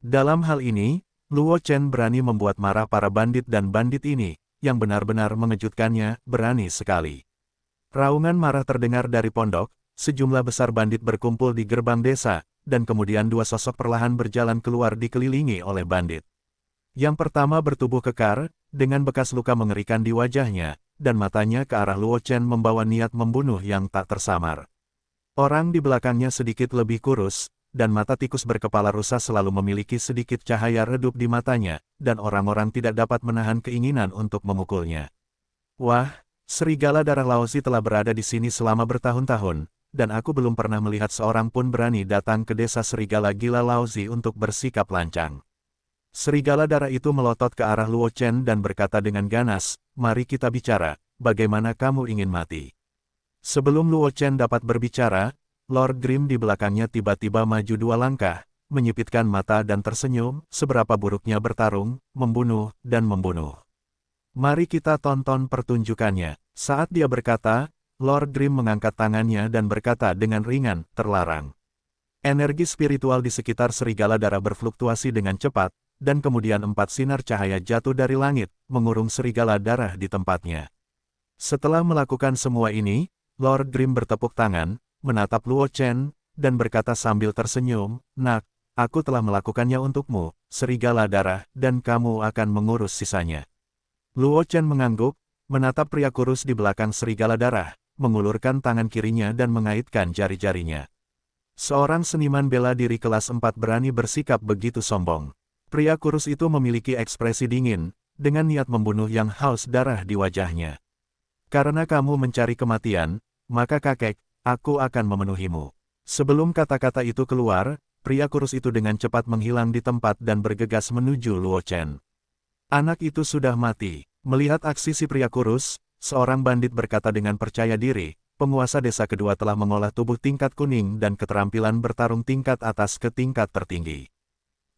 Dalam hal ini, Luo Chen berani membuat marah para bandit dan bandit ini, yang benar-benar mengejutkannya, berani sekali. Raungan marah terdengar dari pondok, sejumlah besar bandit berkumpul di gerbang desa, dan kemudian 2 sosok perlahan berjalan keluar dikelilingi oleh bandit. Yang pertama bertubuh kekar, dengan bekas luka mengerikan di wajahnya, dan matanya ke arah Luo Chen membawa niat membunuh yang tak tersamar. Orang di belakangnya sedikit lebih kurus, dan mata tikus berkepala rusa selalu memiliki sedikit cahaya redup di matanya, dan orang-orang tidak dapat menahan keinginan untuk memukulnya. Wah, serigala darah Laozi telah berada di sini selama bertahun-tahun, dan aku belum pernah melihat seorang pun berani datang ke desa serigala gila Laozi untuk bersikap lancang. Serigala darah itu melotot ke arah Luo Chen dan berkata dengan ganas, mari kita bicara, bagaimana kamu ingin mati? Sebelum Luo Chen dapat berbicara, Lord Grim di belakangnya tiba-tiba maju 2 langkah, menyipitkan mata dan tersenyum, seberapa buruknya bertarung, membunuh, dan membunuh. Mari kita tonton pertunjukannya. Saat dia berkata, Lord Grim mengangkat tangannya dan berkata dengan ringan, terlarang. Energi spiritual di sekitar serigala darah berfluktuasi dengan cepat, dan kemudian 4 sinar cahaya jatuh dari langit, mengurung serigala darah di tempatnya. Setelah melakukan semua ini, Lord Grim bertepuk tangan, menatap Luo Chen, dan berkata sambil tersenyum, "Nak, aku telah melakukannya untukmu, serigala darah, dan kamu akan mengurus sisanya." Luo Chen mengangguk, menatap pria kurus di belakang serigala darah, mengulurkan tangan kirinya dan mengaitkan jari-jarinya. Seorang seniman bela diri kelas 4 berani bersikap begitu sombong. Pria kurus itu memiliki ekspresi dingin, dengan niat membunuh yang haus darah di wajahnya. "Karena kamu mencari kematian, maka kakek, aku akan memenuhimu." Sebelum kata-kata itu keluar, pria kurus itu dengan cepat menghilang di tempat dan bergegas menuju Luo Chen. "Anak itu sudah mati." Melihat aksi si pria kurus, seorang bandit berkata dengan percaya diri, penguasa desa kedua telah mengolah tubuh tingkat kuning dan keterampilan bertarung tingkat atas ke tingkat tertinggi.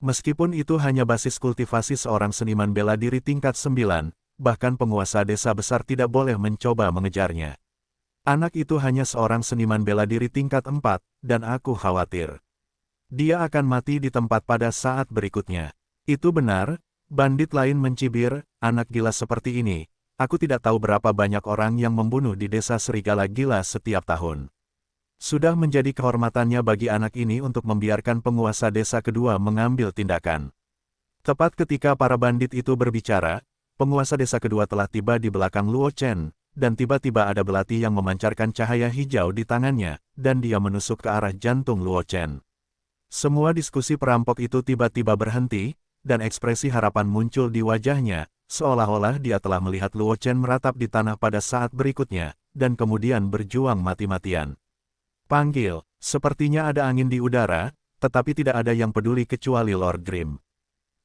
Meskipun itu hanya basis kultivasi seorang seniman bela diri tingkat 9, bahkan penguasa desa besar tidak boleh mencoba mengejarnya. Anak itu hanya seorang seniman bela diri tingkat 4, dan aku khawatir dia akan mati di tempat pada saat berikutnya. "Itu benar," bandit lain mencibir, "anak gila seperti ini. Aku tidak tahu berapa banyak orang yang membunuh di desa serigala gila setiap tahun. Sudah menjadi kehormatannya bagi anak ini untuk membiarkan penguasa desa kedua mengambil tindakan." Tepat ketika para bandit itu berbicara, penguasa desa kedua telah tiba di belakang Luo Chen, dan tiba-tiba ada belati yang memancarkan cahaya hijau di tangannya, dan dia menusuk ke arah jantung Luo Chen. Semua diskusi perampok itu tiba-tiba berhenti, dan ekspresi harapan muncul di wajahnya, seolah-olah dia telah melihat Luo Chen meratap di tanah pada saat berikutnya, dan kemudian berjuang mati-matian. "Panggil." Sepertinya ada angin di udara, tetapi tidak ada yang peduli kecuali Lord Grim.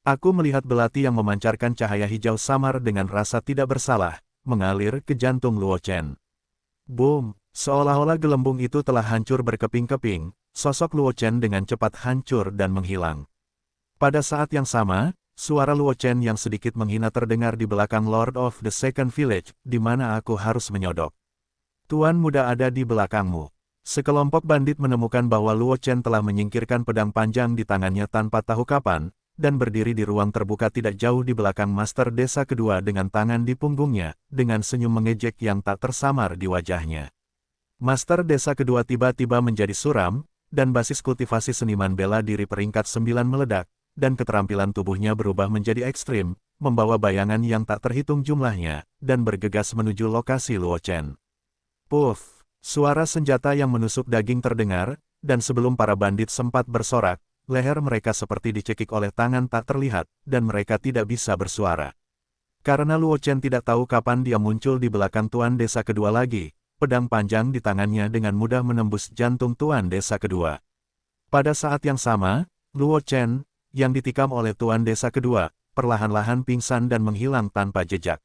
Aku melihat belati yang memancarkan cahaya hijau samar dengan rasa tidak bersalah, mengalir ke jantung Luo Chen. Boom! Seolah-olah gelembung itu telah hancur berkeping-keping, sosok Luo Chen dengan cepat hancur dan menghilang. Pada saat yang sama, suara Luo Chen yang sedikit menghina terdengar di belakang Lord of the Second Village, di mana aku harus menyodok. "Tuan muda ada di belakangmu." Sekelompok bandit menemukan bahwa Luo Chen telah menyingkirkan pedang panjang di tangannya tanpa tahu kapan, dan berdiri di ruang terbuka tidak jauh di belakang Master Desa kedua dengan tangan di punggungnya, dengan senyum mengejek yang tak tersamar di wajahnya. Master Desa kedua tiba-tiba menjadi suram, dan basis kultivasi seniman bela diri peringkat 9 meledak, dan keterampilan tubuhnya berubah menjadi ekstrim, membawa bayangan yang tak terhitung jumlahnya, dan bergegas menuju lokasi Luo Chen. Puff! Suara senjata yang menusuk daging terdengar, dan sebelum para bandit sempat bersorak, leher mereka seperti dicekik oleh tangan tak terlihat, dan mereka tidak bisa bersuara. Karena Luo Chen tidak tahu kapan dia muncul di belakang Tuan Desa kedua lagi, pedang panjang di tangannya dengan mudah menembus jantung Tuan Desa kedua. Pada saat yang sama, Luo Chen, yang ditikam oleh Tuan Desa kedua, perlahan-lahan pingsan dan menghilang tanpa jejak.